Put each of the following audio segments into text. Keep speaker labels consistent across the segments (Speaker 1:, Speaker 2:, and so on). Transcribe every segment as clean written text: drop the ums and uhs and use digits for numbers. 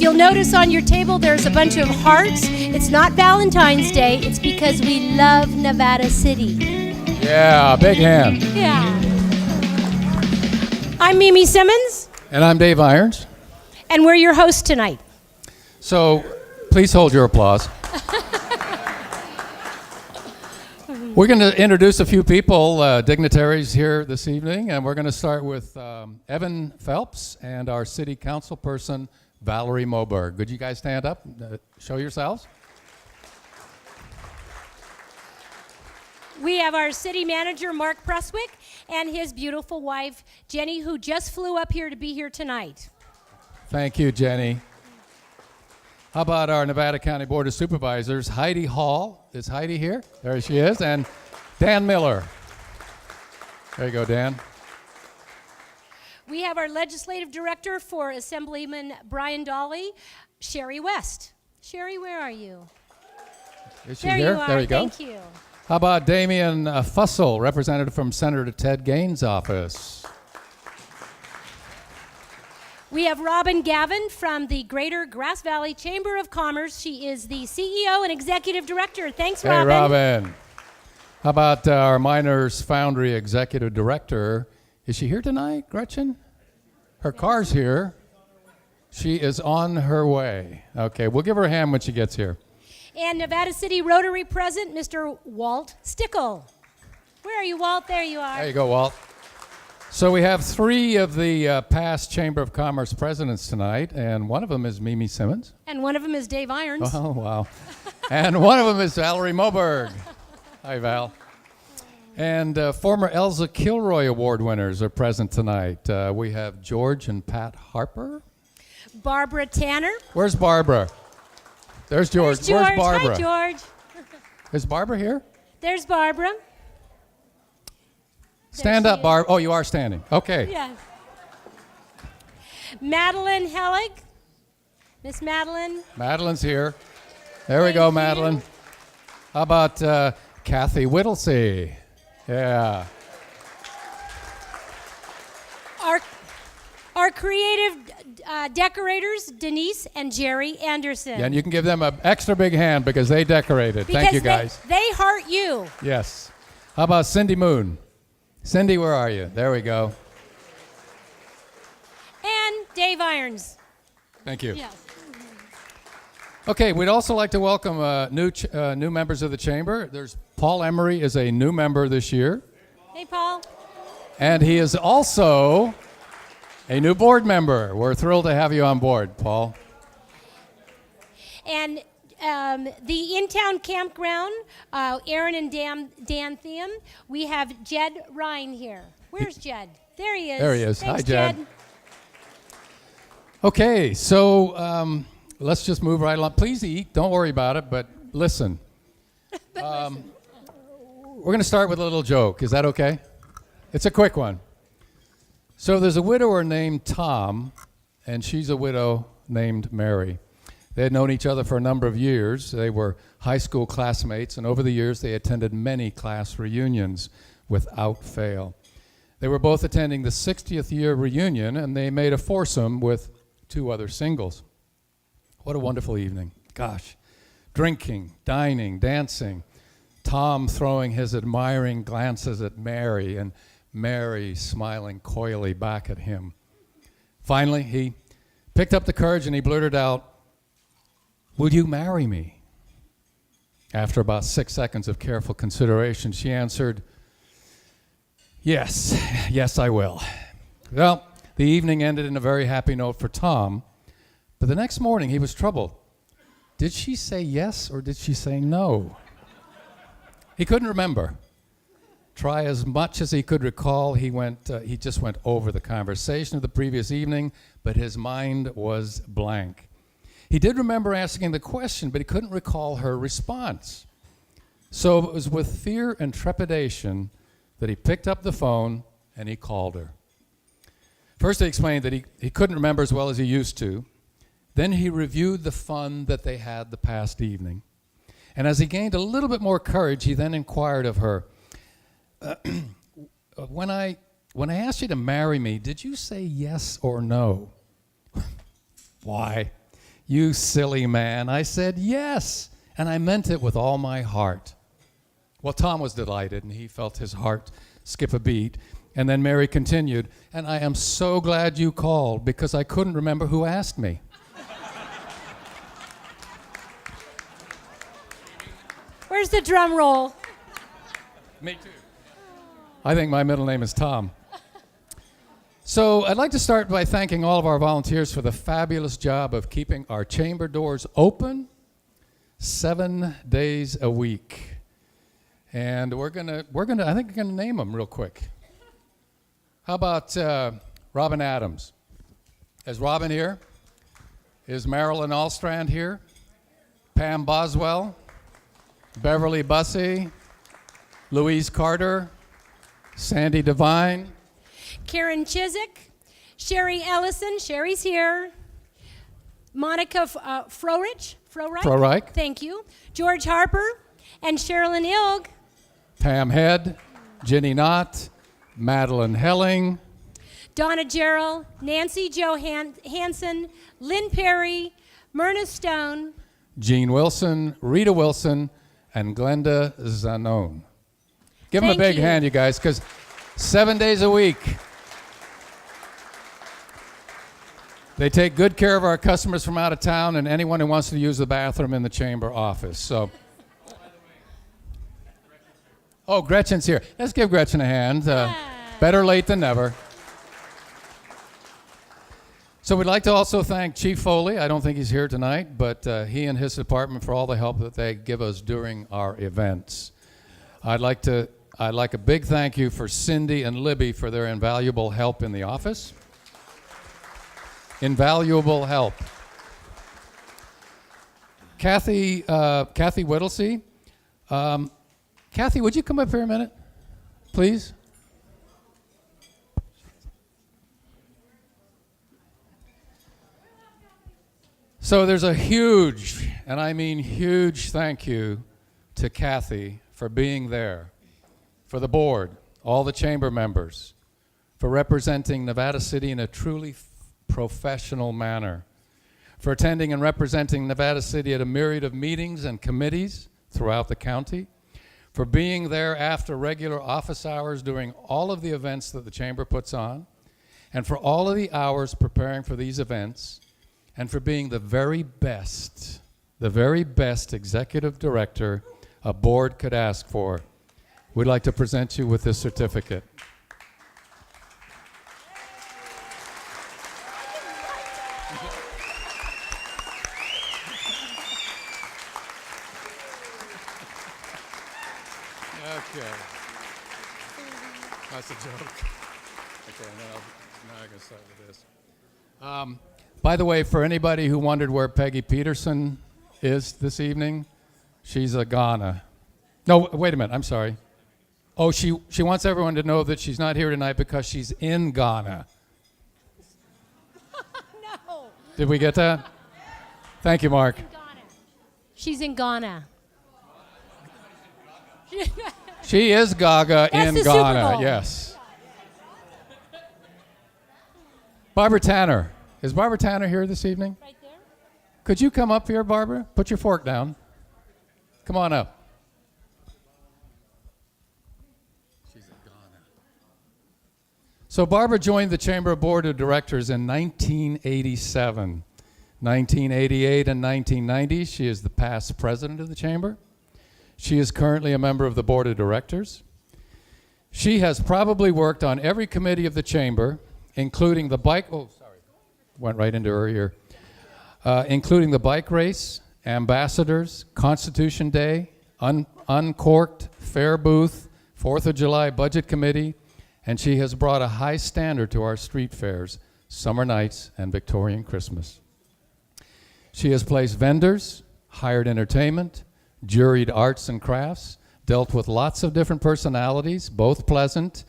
Speaker 1: You'll notice on your table there's a bunch of hearts. It's not Valentine's Day. It's because we love Nevada City.
Speaker 2: Yeah, big hand.
Speaker 1: Yeah. I'm Mimi Simmons.
Speaker 2: And I'm Dave Iorns.
Speaker 1: And we're your hosts tonight.
Speaker 2: So please hold your applause. We're going to introduce a few people, dignitaries here this evening, and we're going to start with Evan Phelps and our city council person, Valerie Moberg. Could you guys stand up, show yourselves?
Speaker 1: We have our city manager, Mark Presswick, and his beautiful wife, Jenny, who just flew up here to be here tonight.
Speaker 2: Thank you, Jenny. How about our Nevada County Board of Supervisors, Heidi Hall. Is Heidi here? There she is. And Dan Miller. There you go, Dan.
Speaker 1: We have our legislative director for Assemblyman Brian Dolly, Sherry West. Sherry, where are you?
Speaker 2: Is she
Speaker 1: there
Speaker 2: here?
Speaker 1: You are.
Speaker 2: There you go.
Speaker 1: Thank you.
Speaker 2: How about Damian Fussell, representative from Senator Ted Gaines' office?
Speaker 1: We have Robin Gavin from the Greater Grass Valley Chamber of Commerce. She is the CEO and Executive Director. Thanks, Robin.
Speaker 2: Hey, Robin. How about our Miners Foundry Executive Director? Is she here tonight, Gretchen? Her car's here. She is on her way. Okay, we'll give her a hand when she gets here.
Speaker 1: And Nevada City Rotary President, Mr. Walt Stickle. Where are you, Walt? There you are.
Speaker 2: There you go, Walt. So we have three of the past Chamber of Commerce presidents tonight, and one of them is Mimi Simmons.
Speaker 1: And one of them is Dave Iorns.
Speaker 2: Oh, wow. And one of them is Valerie Moberg. Hi, Val. And former Elza Killroy Award winners are present tonight. We have George and Pat Harper.
Speaker 1: Barbara Tanner.
Speaker 2: Where's Barbara? There's George.
Speaker 1: There's George.
Speaker 2: Where's Barbara?
Speaker 1: Hi, George.
Speaker 2: Is Barbara here?
Speaker 1: There's Barbara.
Speaker 2: Stand up, Barb. Oh, you are standing. Okay.
Speaker 1: Yeah. Madeline Hellig. Miss Madeline.
Speaker 2: Madeline's here. There we go, Madeline. How about Kathy Whittlesey? Yeah.
Speaker 1: Our creative decorators, Denise and Jerry Anderson.
Speaker 2: Yeah, and you can give them an extra big hand because they decorated. Thank you, guys.
Speaker 1: They heart you.
Speaker 2: Yes. How about Cindy Moon? Cindy, where are you? There we go.
Speaker 1: And Dave Iorns.
Speaker 2: Thank you.
Speaker 1: Yes.
Speaker 2: Okay, we'd also like to welcome new members of the chamber. There's Paul Emery is a new member this year.
Speaker 1: Hey, Paul.
Speaker 2: And he is also a new board member. We're thrilled to have you on board, Paul.
Speaker 1: And the In-Town Campground, Aaron and Dan Thiam. We have Jed Ryan here. Where's Jed? There he is.
Speaker 2: There he is.
Speaker 1: Thanks,
Speaker 2: Hi, Jed. Okay, so let's just move right along. Please eat. Don't worry about it, but listen. We're going to start with a little joke. Is that okay? It's a quick one. So there's a widower named Tom, and she's a widow named Mary. They had known each other for a number of years. They were high school classmates, and over the years they attended many class reunions without fail. They were both attending the 60th year reunion, and they made a foursome with two other singles. What a wonderful evening. Gosh. Drinking, dining, dancing. Tom throwing his admiring glances at Mary, and Mary smiling coyly back at him. Finally, he picked up the courage and he blurted out, "Will you marry me?" After about 6 seconds of careful consideration, she answered, Yes, I will." Well, the evening ended in a very happy note for Tom, but the next morning he was troubled. Did she say yes or did she say no? He couldn't remember. Try as much as he could recall, he just went over the conversation of the previous evening, but his mind was blank. He did remember asking the question, but he couldn't recall her response. So it was with fear and trepidation that he picked up the phone and he called her. First, he explained that he couldn't remember as well as he used to. Then he reviewed the fun that they had the past evening. And as he gained a little bit more courage, he then inquired of her, when I asked you to marry me, did you say yes or no? Why, "You silly man." I said, "Yes," and I meant it with all my heart. Well, Tom was delighted, and he felt his heart skip a beat. And then Mary continued, "And I am so glad you called because I couldn't remember who asked me."
Speaker 1: Where's the drum roll?
Speaker 2: Me too. I think my middle name is Tom. So I'd like to start by thanking all of our volunteers for the fabulous job of keeping our chamber doors open 7 days a week. And we're gonna name them real quick. How about Robin Adams? Is Robin here? Is Marilyn Allstrand here? Pam Boswell? Beverly Bussey? Louise Carter? Sandy Devine?
Speaker 1: Karen Chiswick, Sherry Ellison, Sherry's here. Monica Froreich.
Speaker 2: Froreich.
Speaker 1: Thank you. George Harper and Sherilyn Ilg.
Speaker 2: Pam Head, Ginny Knott, Madeline Helling,
Speaker 1: Donna Gerald, Nancy Jo Hansen, Lynn Perry, Myrna Stone,
Speaker 2: Jean Wilson, Rita Wilson, and Glenda Zanone. Give them a
Speaker 1: Thank
Speaker 2: big
Speaker 1: you.
Speaker 2: hand, you guys, because 7 days a week. They take good care of our customers from out of town and anyone who wants to use the bathroom in the chamber office. So, oh, Gretchen's here. Let's give Gretchen a hand. Better late than never. So we'd like to also thank Chief Foley. I don't think he's here tonight, but he and his department for all the help that they give us during our events. I'd like a big thank you for Cindy and Libby for their invaluable help in the office. Invaluable help. Kathy Whittlesey. Kathy, would you come up here a minute, please? So there's a huge, and I mean huge, thank you to Kathy for being there, for the board, all the chamber members, for representing Nevada City in a truly professional manner, for attending and representing Nevada City at a myriad of meetings and committees throughout the county, for being there after regular office hours during all of the events that the chamber puts on, and for all of the hours preparing for these events, and for being the very best executive director a board could ask for. We'd like to present you with this certificate. Okay. That's a joke. Okay, now I can start with this. By the way, for anybody who wondered where Peggy Peterson is this evening, she's a Ghana. No, wait a minute, I'm sorry. Oh, she wants everyone to know that she's not here tonight because she's in Ghana.
Speaker 1: No.
Speaker 2: Did we get that? Thank you, Mark.
Speaker 1: She's in Ghana.
Speaker 2: She is Gaga
Speaker 1: That's
Speaker 2: in
Speaker 1: the Super
Speaker 2: Ghana,
Speaker 1: Bowl.
Speaker 2: yes. Barbara Tanner. Is Barbara Tanner here this evening?
Speaker 1: Right there.
Speaker 2: Could you come up here, Barbara? Put your fork down. Come on up. She's in Ghana. So Barbara joined the Chamber Board of Directors in 1987. 1988 and 1990, she is the past president of the Chamber. She is currently a member of the Board of Directors. She has probably worked on every committee of the Chamber, including the bike, went right into her ear, including the bike race, ambassadors, Constitution Day, Uncorked, Fair Booth, 4th of July Budget Committee, and she has brought a high standard to our street fairs, summer nights, and Victorian Christmas. She has placed vendors, hired entertainment, juried arts and crafts, dealt with lots of different personalities, both pleasant,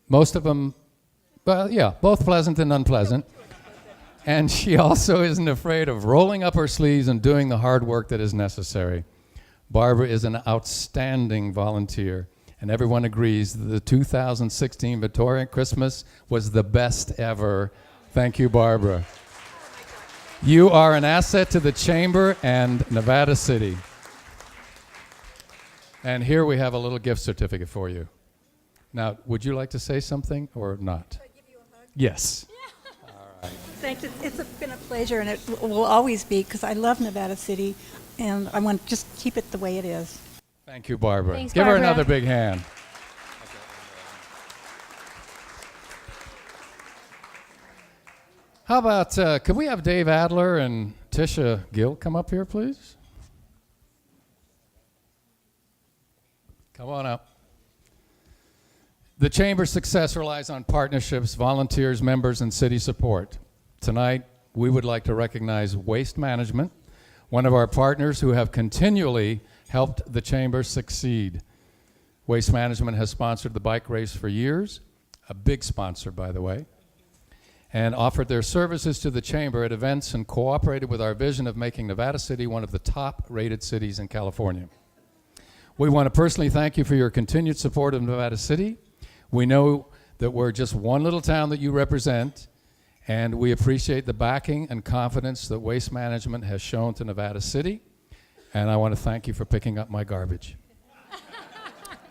Speaker 2: most of them, well, yeah, both pleasant and unpleasant. And she also isn't afraid of rolling up her sleeves and doing the hard work that is necessary. Barbara is an outstanding volunteer, and everyone agrees that the 2016 Victorian Christmas was the best ever. Thank you, Barbara. You are an asset to the Chamber and Nevada City. And here we have a little gift certificate for you. Now, would you like to say something or not?
Speaker 3: Should I give you a hug?
Speaker 2: Yes.
Speaker 3: Thanks. It's been a pleasure, and it will always be, because I love Nevada City, and I want to just keep it the way it is.
Speaker 2: Thank you, Barbara.
Speaker 1: Thanks,
Speaker 2: Give her
Speaker 1: Barbara.
Speaker 2: another big hand. How about, could we have Dave Adler and Tisha Gill come up here, please? Come on up. The Chamber's success relies on partnerships, volunteers, members, and city support. Tonight, we would like to recognize Waste Management, one of our partners who have continually helped the Chamber succeed. Waste Management has sponsored the bike race for years, a big sponsor, by the way, and offered their services to the Chamber at events and cooperated with our vision of making Nevada City one of the top-rated cities in California. We want to personally thank you for your continued support of Nevada City. We know that we're just one little town that you represent, and we appreciate the backing and confidence that Waste Management has shown to Nevada City, and I want to thank you for picking up my garbage.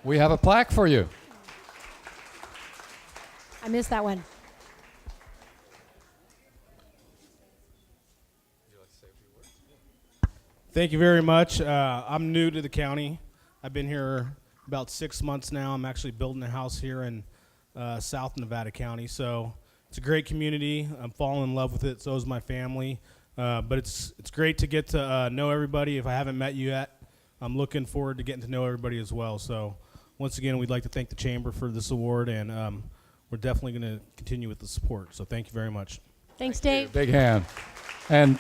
Speaker 2: We have a plaque for you.
Speaker 1: I missed that one.
Speaker 4: Thank you very much. I'm new to the county. I've been here about 6 months now. I'm actually building a house here in South Nevada County. So it's a great community. I'm falling in love with it. So is my family. But it's great to get to know everybody. If I haven't met you yet, I'm looking forward to getting to know everybody as well. So once again, we'd like to thank the Chamber for this award, and we're definitely going to continue with the support. So thank you very much.
Speaker 1: Thanks, Dave.
Speaker 2: Big hand. And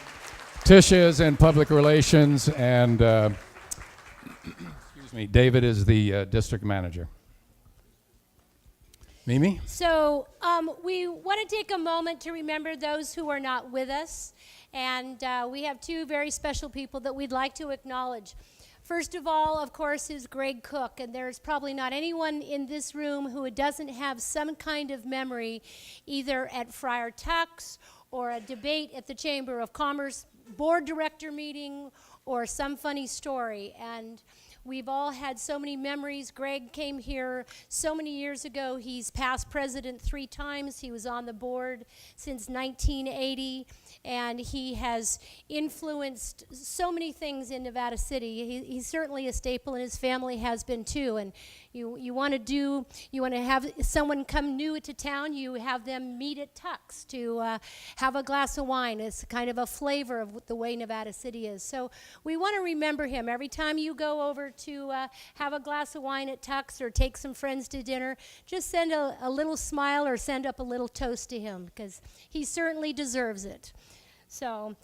Speaker 2: Tisha is in public relations, and excuse me, David is the district manager. Mimi?
Speaker 1: So we want to take a moment to remember those who are not with us, and we have two very special people that we'd like to acknowledge. First of all, of course, is Greg Cook, and there's probably not anyone in this room who doesn't have some kind of memory, either at Friar Tuck's or a debate at the Chamber of Commerce board director meeting or some funny story. And we've all had so many memories. Greg came here so many years ago. He's past president 3 times. He was on the board since 1980, and he has influenced so many things in Nevada City. He's certainly a staple, and his family has been too. And you want to have someone come new to town, you have them meet at Tuck's to have a glass of wine. It's kind of a flavor of the way Nevada City is. So we want to remember him. Every time you go over to have a glass of wine at Tuck's or take some friends to dinner, just send a little smile or send up a little toast to him, because he certainly deserves it. So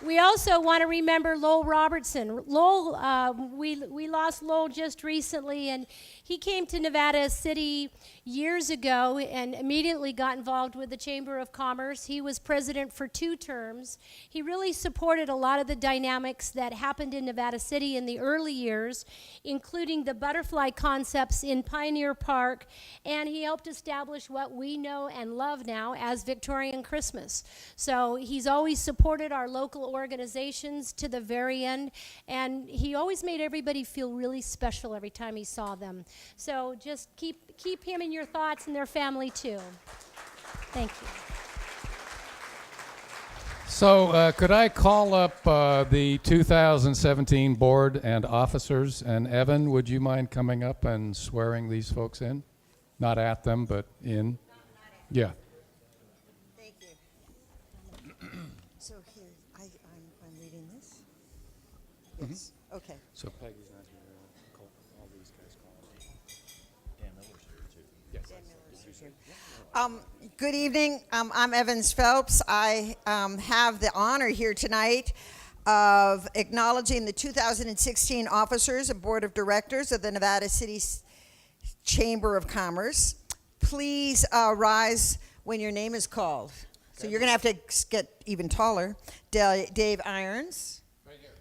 Speaker 1: we also want to remember Lowell Robertson. Lowell, we lost Lowell just recently, and he came to Nevada City years ago and immediately got involved with the Chamber of Commerce. He was president for 2 terms. He really supported a lot of the dynamics that happened in Nevada City in the early years, including the butterfly concepts in Pioneer Park, and he helped establish what we know and love now as Victorian Christmas. So he's always supported our local organizations to the very end, and he always made everybody feel really special every time he saw them. So just keep him in your thoughts and their family too. Thank you.
Speaker 2: So could I call up the 2017 board and officers? And Evan, would you mind coming up and swearing these folks in? Not at them, but in? Yeah.
Speaker 5: Thank you. So here, I'm reading this. Yes. Okay.
Speaker 2: So Peggy's not here. Call all these guys. Dan Miller's here too. Yes.
Speaker 5: Dan Miller's here. Good evening. I'm Evans Phelps. I have the honor here tonight of acknowledging the 2016 officers and board of directors of the Nevada City Chamber of Commerce. Please rise when your name is called. So you're going to have to get even taller. Dave Iorns.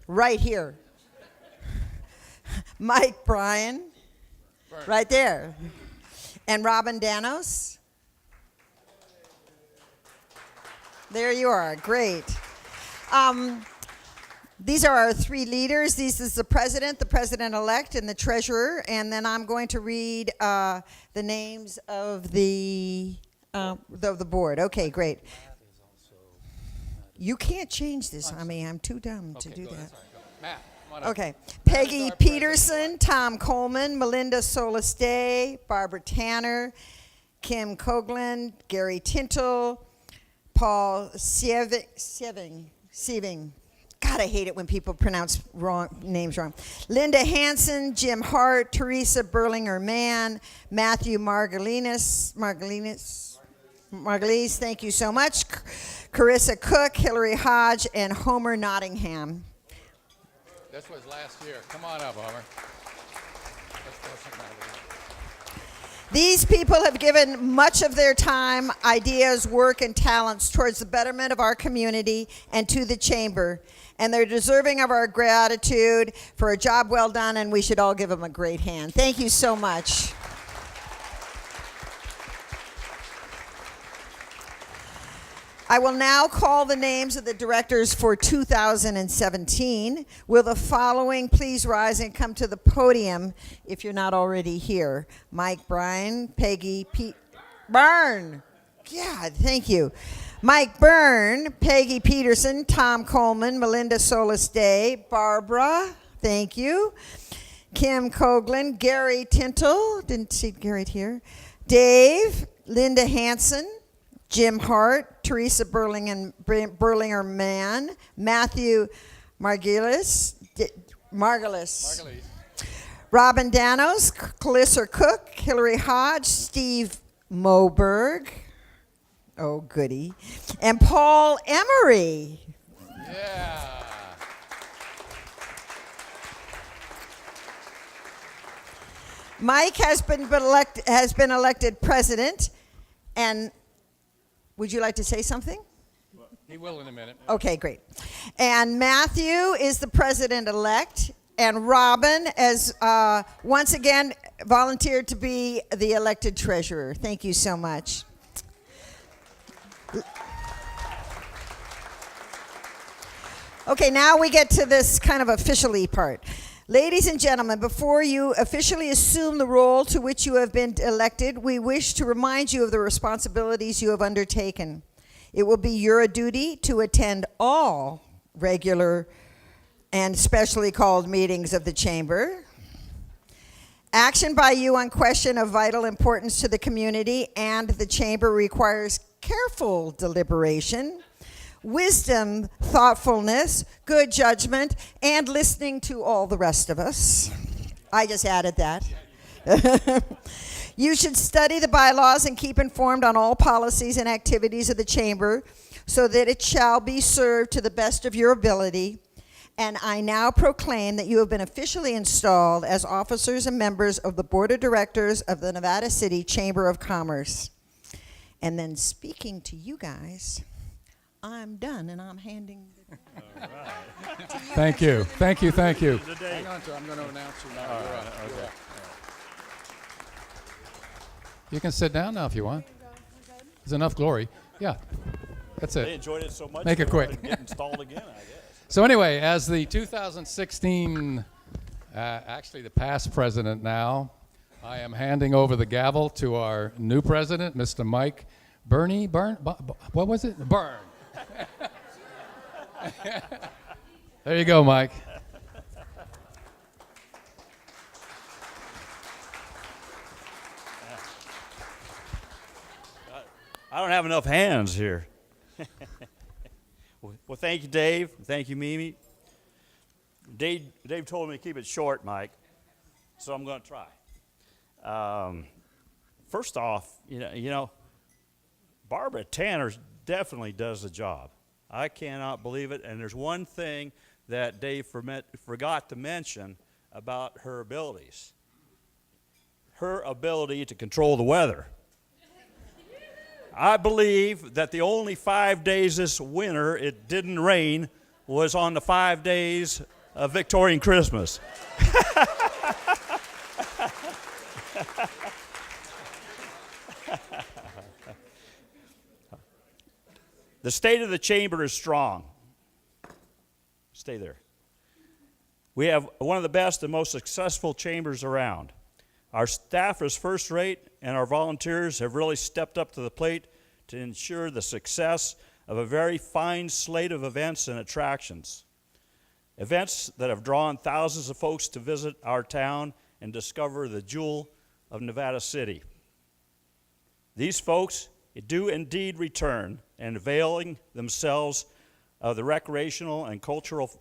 Speaker 5: Right here. Mike Bryan. Right there. And Robin Danos. There you are. Great. These are our three leaders. This is the president-elect, and the treasurer. And then I'm going to read the names of the board. Okay, great. You can't change this. I mean, I'm too dumb to do that.
Speaker 2: Matt, come on up.
Speaker 5: Okay. Peggy Peterson, Tom Coleman, Melinda Solis Day, Barbara Tanner, Kim Coughlin, Gary Tintle, Paul Sieving. God, I hate it when people pronounce names wrong. Linda Hansen, Jim Hart, Teresa Berlinger-Mann, Matthew Margolies, thank you so much. Carissa Cook, Hillary Hodge, and Homer Nottingham.
Speaker 2: This was last year. Come on up, Homer.
Speaker 5: These people have given much of their time, ideas, work, and talents towards the betterment of our community and to the chamber. And they're deserving of our gratitude for a job well done, and we should all give them a great hand. Thank you so much. I will now call the names of the directors for 2017. Will the following please rise and come to the podium if you're not already here? Mike Bryan, Peggy Byrne. Yeah, thank you. Mike Byrne, Peggy Peterson, Tom Coleman, Melinda Solis Day, Barbara, thank you. Kim Coughlin, Gary Tintle, didn't see Gary here. Dave, Linda Hansen, Jim Hart, Teresa Berlinger-Mann, Matthew Margulis, Robin Danos, Calissa Cook, Hillary Hodge, Steve Moberg, oh goody, and Paul Emery.
Speaker 2: Yeah.
Speaker 5: Mike has been elected president, and would you like to say something?
Speaker 2: He will in a minute.
Speaker 5: Okay, great. And Matthew is the president-elect, and Robin has once again volunteered to be the elected treasurer. Thank you so much. Okay, now we get to this kind of officially part. Ladies and gentlemen, before you officially assume the role to which you have been elected, we wish to remind you of the responsibilities you have undertaken. It will be your duty to attend all regular and specially called meetings of the Chamber. Action by you on question of vital importance to the community and the Chamber requires careful deliberation, wisdom, thoughtfulness, good judgment, and listening to all the rest of us. I just added that. You should study the bylaws and keep informed on all policies and activities of the Chamber so that it shall be served to the best of your ability. And I now proclaim that you have been officially installed as officers and members of the Board of Directors of the Nevada City Chamber of Commerce. And then speaking to you guys, I'm done, and I'm handing the
Speaker 2: Thank you. Thank you. Thank you.
Speaker 6: Hang on to it. I'm going to announce you now. You're up. You're up.
Speaker 2: You can sit down now if you want. There's enough glory. Yeah, that's
Speaker 6: They
Speaker 2: it.
Speaker 6: enjoyed it so much.
Speaker 2: Make it
Speaker 6: they're
Speaker 2: quick.
Speaker 6: gonna Get installed again, I guess.
Speaker 2: So anyway, as the 2016, actually the past president now, I am handing over the gavel to our new president, Mr. Mike Byrne. What was it? Byrne. There you go, Mike.
Speaker 6: I don't have enough hands here. Well, thank you, Dave. Thank you, Mimi. Dave told me to keep it short, Mike, so I'm going to try. First off, you know, Barbara Tanner definitely does the job. I cannot believe it. And there's one thing that Dave forgot to mention about her abilities. Her ability to control the weather. I believe that the only 5 days this winter it didn't rain was on the 5 days of Victorian Christmas. The state of the chamber is strong. Stay there. We have one of the best and most successful chambers around. Our staff is first rate, and our volunteers have really stepped up to the plate to ensure the success of a very fine slate of events and attractions. Events that have drawn thousands of folks to visit our town and discover the jewel of Nevada City. These folks do indeed return and availing themselves of the recreational and cultural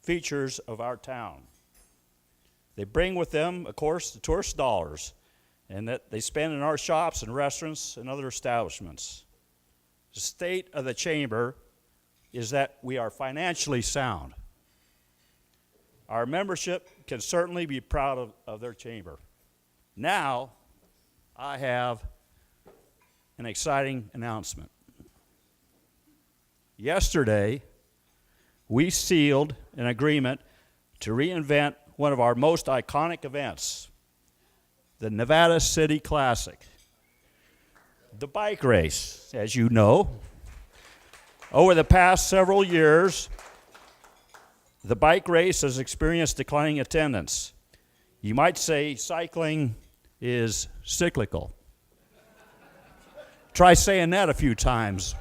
Speaker 6: features of our town. They bring with them, of course, the tourist dollars, and that they spend in our shops and restaurants and other establishments. The state of the chamber is that we are financially sound. Our membership can certainly be proud of their chamber. Now, I have an exciting announcement. Yesterday, we sealed an agreement to reinvent one of our most iconic events, the Nevada City Classic. The bike race, as you know. Over the past several years, the bike race has experienced declining attendance. You might say cycling is cyclical. Try saying that a few times.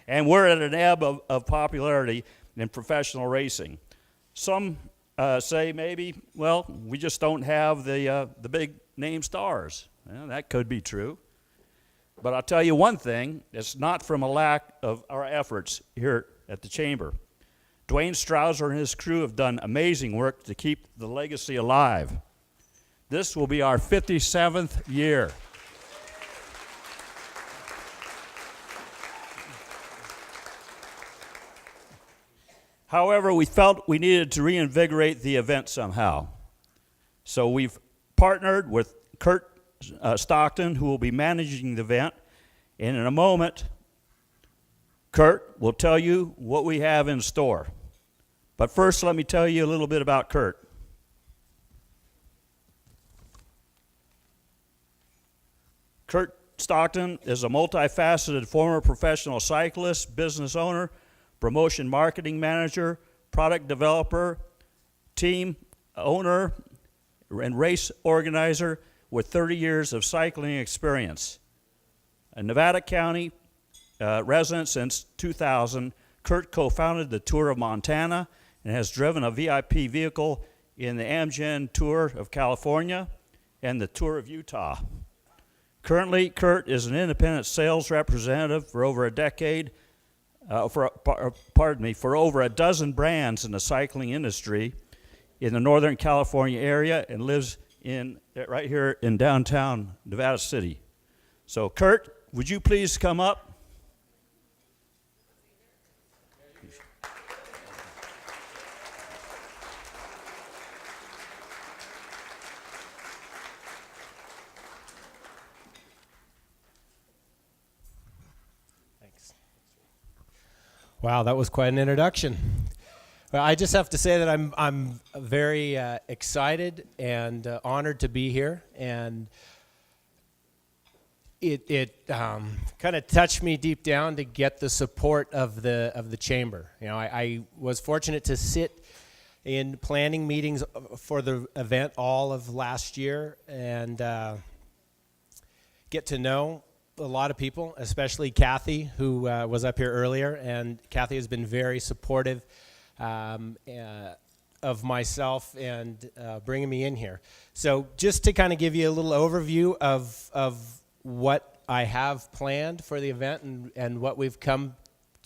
Speaker 6: And we're at an ebb of popularity in professional racing. Some say maybe, well, we just don't have the big name stars. Well, that could be true. But I'll tell you one thing, it's not from a lack of our efforts here at the Chamber. Dwayne Strouser and his crew have done amazing work to keep the legacy alive. This will be our 57th year. However, we felt we needed to reinvigorate the event somehow. So we've partnered with Kurt Stockton, who will be managing the event. And in a moment, Kurt will tell you what we have in store. But first, let me tell you a little bit about Kurt. Kurt Stockton is a multifaceted former professional cyclist, business owner, promotion marketing manager, product developer, team owner, and race organizer with 30 years of cycling experience. A Nevada County resident since 2000, Kurt co-founded the Tour of Montana and has driven a VIP vehicle in the Amgen Tour of California and the Tour of Utah. Currently, Kurt is an independent sales representative for over a decade, for over a dozen brands in the cycling industry in the Northern California area and lives right here in downtown Nevada City. So, Kurt, would you please come up?
Speaker 7: Wow, that was quite an introduction. Well, I just have to say that I'm very excited and honored to be here, and it kind of touched me deep down to get the support of the chamber. You know, I was fortunate to sit in planning meetings for the event all of last year and get to know a lot of people, especially Kathy, who was up here earlier, and Kathy has been very supportive of myself and bringing me in here. So just to kind of give you a little overview of what I have planned for the event and what we've come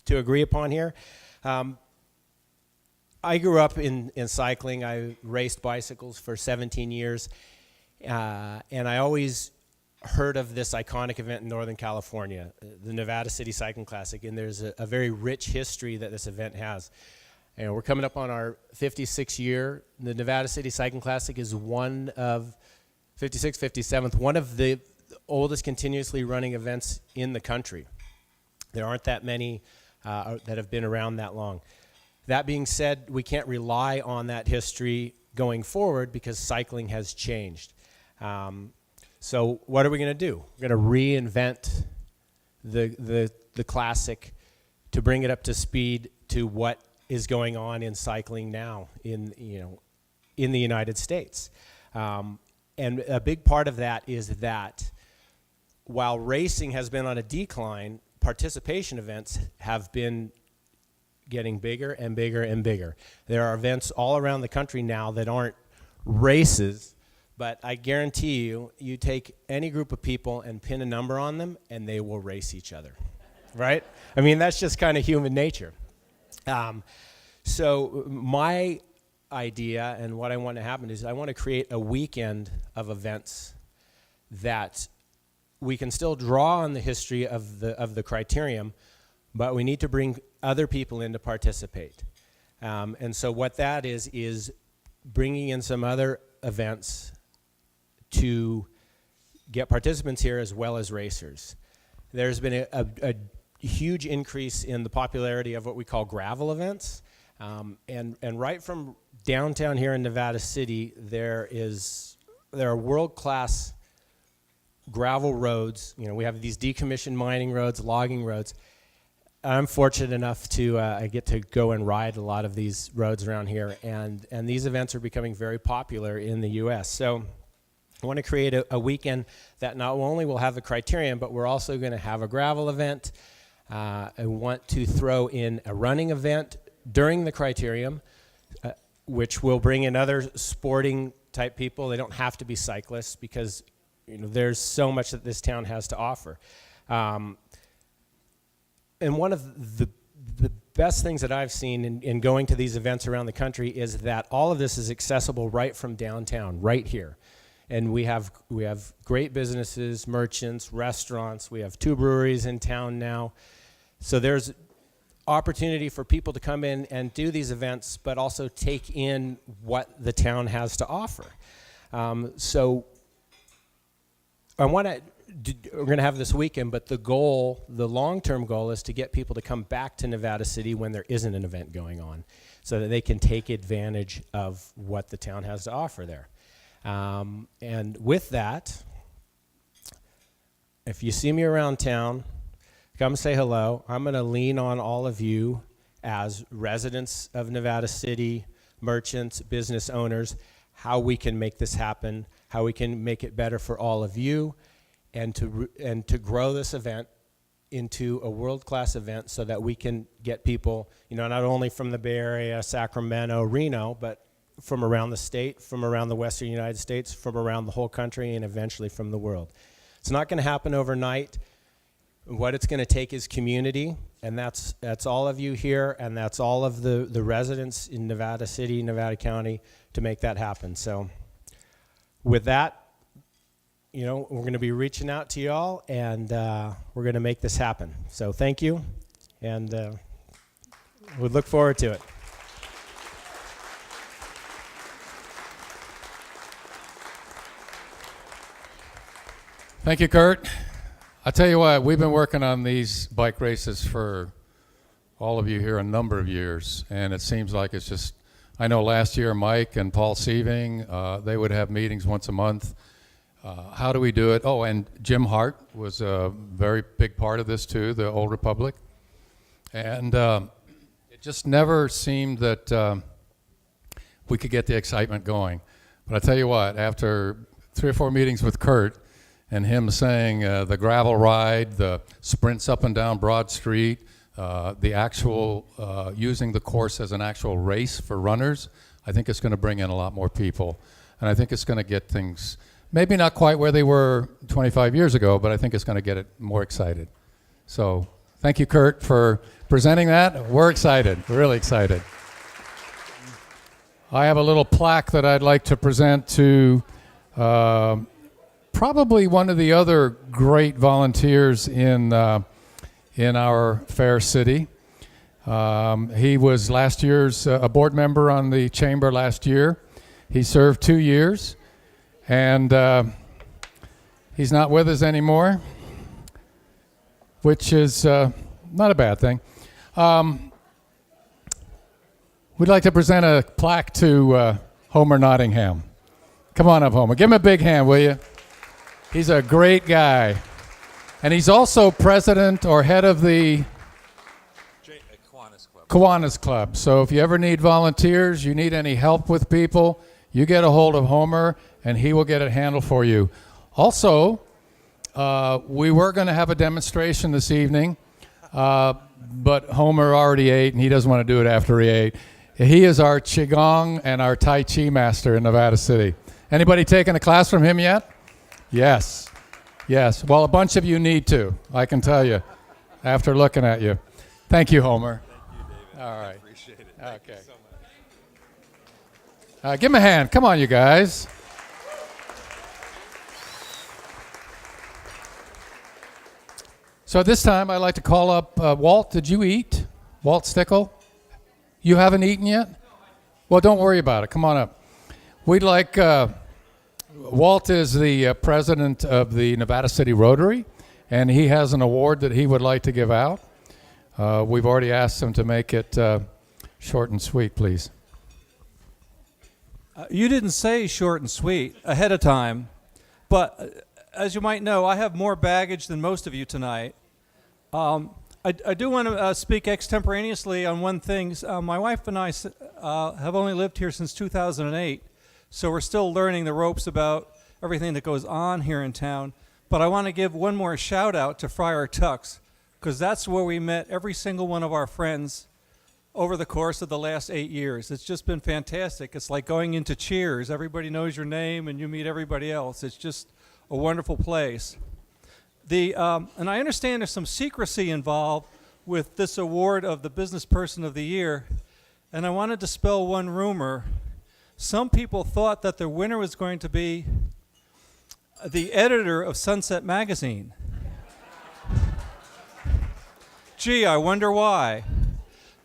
Speaker 7: to agree upon here. I grew up in cycling. I raced bicycles for 17 years, and I always heard of this iconic event in Northern California, the Nevada City Cycling Classic, and there's a very rich history that this event has. And we're coming up on our 56th year. The Nevada City Cycling Classic is one of 57th, one of the oldest continuously running events in the country. There aren't that many that have been around that long. That being said, we can't rely on that history going forward because cycling has changed. So what are we going to do? We're going to reinvent the classic to bring it up to speed to what is going on in cycling now in the United States. And a big part of that is that while racing has been on a decline, participation events have been getting bigger and bigger and bigger. There are events all around the country now that aren't races, but I guarantee you, you take any group of people and pin a number on them, and they will race each other, right? I mean, that's just kind of human nature. So my idea and what I want to happen is I want to create a weekend of events that we can still draw on the history of the criterium, but we need to bring other people in to participate. And so what that is bringing in some other events to get participants here as well as racers. There's been a huge increase in the popularity of what we call gravel events. And right from downtown here in Nevada City, there are world-class gravel roads. You know, we have these decommissioned mining roads, logging roads. I'm fortunate enough to I get to go and ride a lot of these roads around here, and these events are becoming very popular in the U.S. So I want to create a weekend that not only will have the criterion, but we're also going to have a gravel event. I want to throw in a running event during the criterium, which will bring in other sporting type people. They don't have to be cyclists because there's so much that this town has to offer. And one of the best things that I've seen in going to these events around the country is that all of this is accessible right from downtown, right here. And we have great businesses, merchants, restaurants. We have 2 breweries in town now. So there's opportunity for people to come in and do these events, but also take in what the town has to offer. So we're going to have this weekend, but the long-term goal is to get people to come back to Nevada City when there isn't an event going on so that they can take advantage of what the town has to offer there. And with that, if you see me around town, come say hello. I'm going to lean on all of you as residents of Nevada City, merchants, business owners, how we can make this happen, how we can make it better for all of you, and to grow this event into a world-class event so that we can get people, not only from the Bay Area, Sacramento, Reno, but from around the state, from around the western United States, from around the whole country, and eventually from the world. It's not going to happen overnight. What it's going to take is community, and that's all of you here, and that's all of the residents in Nevada City, Nevada County to make that happen. So with that, we're going to be reaching out to y'all, and we're going to make this happen. So thank you, and we look forward to it.
Speaker 2: Thank you, Kurt. I tell you what, we've been working on these bike races for all of you here a number of years, and it seems like it's just, I know last year Mike and Paul Sieving, they would have meetings once a month. How do we do it? Oh, and Jim Hart was a very big part of this too, the Old Republic. And it just never seemed that we could get the excitement going. But I tell you what, after 3 or 4 meetings with Kurt, and him saying the gravel ride, the sprints up and down Broad Street, the actual using the course as an actual race for runners, I think it's going to bring in a lot more people. And I think it's going to get things, maybe not quite where they were 25 years ago, but I think it's going to get it more excited. So thank you, Kurt, for presenting that. We're excited. We're really excited. I have a little plaque that I'd like to present to probably one of the other great volunteers in our fair city. He was last year's a board member on the chamber last year. He served 2 years, and he's not with us anymore, which is not a bad thing. We'd like to present a plaque to Homer Nottingham. Come on up, Homer. Give him a big hand, will you? He's a great guy. And he's also president or head of the Kiwanis Club. So if you ever need volunteers, you need any help with people, you get a hold of Homer, and he will get it handled for you. Also, we were going to have a demonstration this evening, but Homer already ate, and he doesn't want to do it after he ate. He is our Qigong and our Tai Chi master in Nevada City. Anybody taken a class from him yet? Yes. Yes. Well, a bunch of you need to, I can tell you, after looking at you. Thank you, Homer. All right. I appreciate it. Okay. Thank you so much. Give him a hand. Come on, you guys. So at this time, I'd like to call up Walt. Did you eat? Walt Stickle? You haven't eaten yet? Well, don't worry about it. Come on up. We'd like, Walt is the president of the Nevada City Rotary, and he has an award that he would like to give out. We've already asked him to make it short and sweet, please.
Speaker 8: You didn't say short and sweet ahead of time, but as you might know, I have more baggage than most of you tonight. I do want to speak extemporaneously on one thing. My wife and I have only lived here since 2008, so we're still learning the ropes about everything that goes on here in town. But I want to give one more shout out to Friar Tuck's, because that's where we met every single one of our friends over the course of the last 8 years. It's just been fantastic. It's like going into Cheers. Everybody knows your name and you meet everybody else. It's just a wonderful place. And I understand there's some secrecy involved with this award of the Business Person of the Year, and I want to dispel one rumor. Some people thought that the winner was going to be the editor of Sunset Magazine. Gee, I wonder why.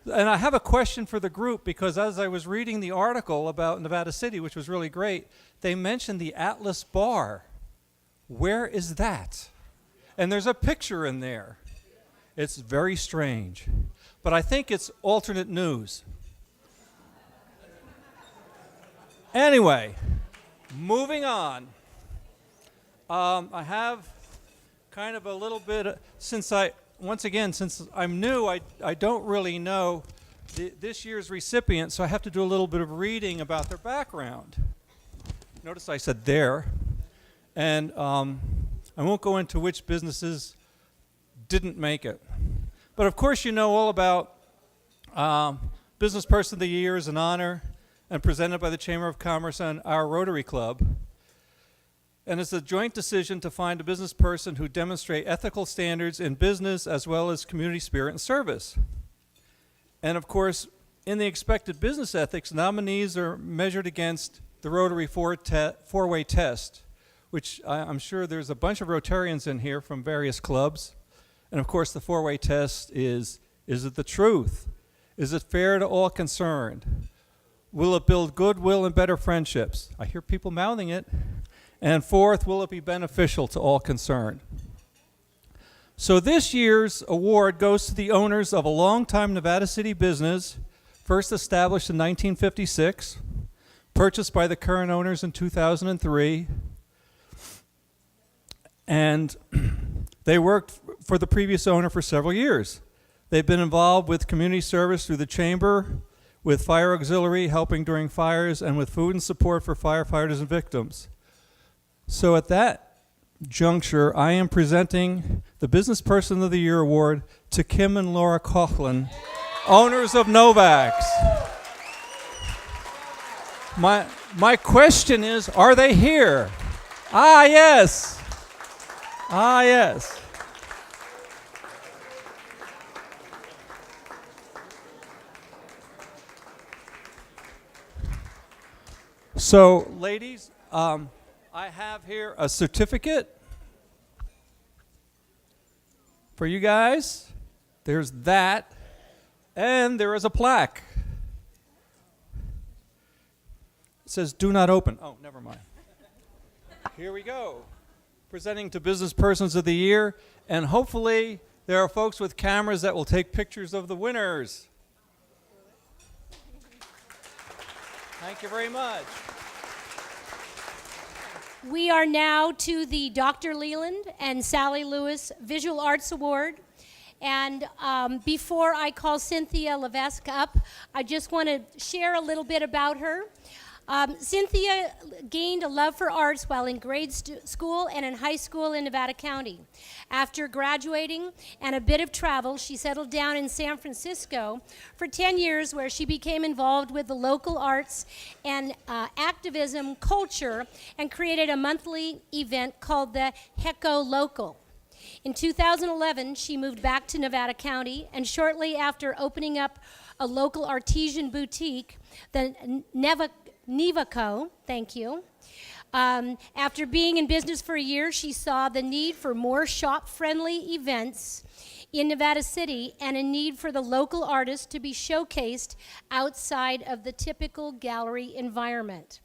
Speaker 8: And I have a question for the group, because as I was reading the article about Nevada City, which was really great, they mentioned the Atlas Bar. Where is that? And there's a picture in there. It's very strange. But I think it's alternate news. Anyway, moving on. I have kind of a little bit, since I'm new, I don't really know this year's recipient, so I have to do a little bit of reading about their background. Notice I said there. And I won't go into which businesses didn't make it. But of course you know all about Business Person of the Year is an honor and presented by the Chamber of Commerce and our Rotary Club. And it's a joint decision to find a business person who demonstrate ethical standards in business as well as community spirit and service. And of course, in the expected business ethics, nominees are measured against the Rotary four-way test, which I'm sure there's a bunch of Rotarians in here from various clubs. And of course, the four-way test is it the truth? Is it fair to all concerned? Will it build goodwill and better friendships? I hear people mouthing it. And fourth, will it be beneficial to all concerned? So this year's award goes to the owners of a longtime Nevada City business, first established in 1956, purchased by the current owners in 2003, and they worked for the previous owner for several years. They've been involved with community service through the chamber, with fire auxiliary, helping during fires, and with food and support for firefighters and victims. So at that juncture, I am presenting the Business Person of the Year Award to Kim and Laura Coughlin, owners of Novax. My question is, are they here? Ah, yes. Ah, yes. So, ladies, I have here a certificate for you guys. There's that. And there is a plaque. It says, "Do not open." Oh, never mind. Here we go. Presenting to Business Persons of the Year. And hopefully there are folks with cameras that will take pictures of the winners. Thank you very much.
Speaker 1: We are now to the Dr. Leland and Sally Lewis Visual Arts Award. And before I call Cynthia Levesque up, I just want to share a little bit about her. Cynthia gained a love for arts while in grade school and in high school in Nevada County. After graduating and a bit of travel, she settled down in San Francisco for 10 years, where she became involved with the local arts and activism culture and created a monthly event called the Hecco Local. In 2011, she moved back to Nevada County, and shortly after opening up a local artesian boutique, the Nevaco, thank you. After being in business for a year, she saw the need for more shop-friendly events in Nevada City and a need for the local artists to be showcased outside of the typical gallery environment.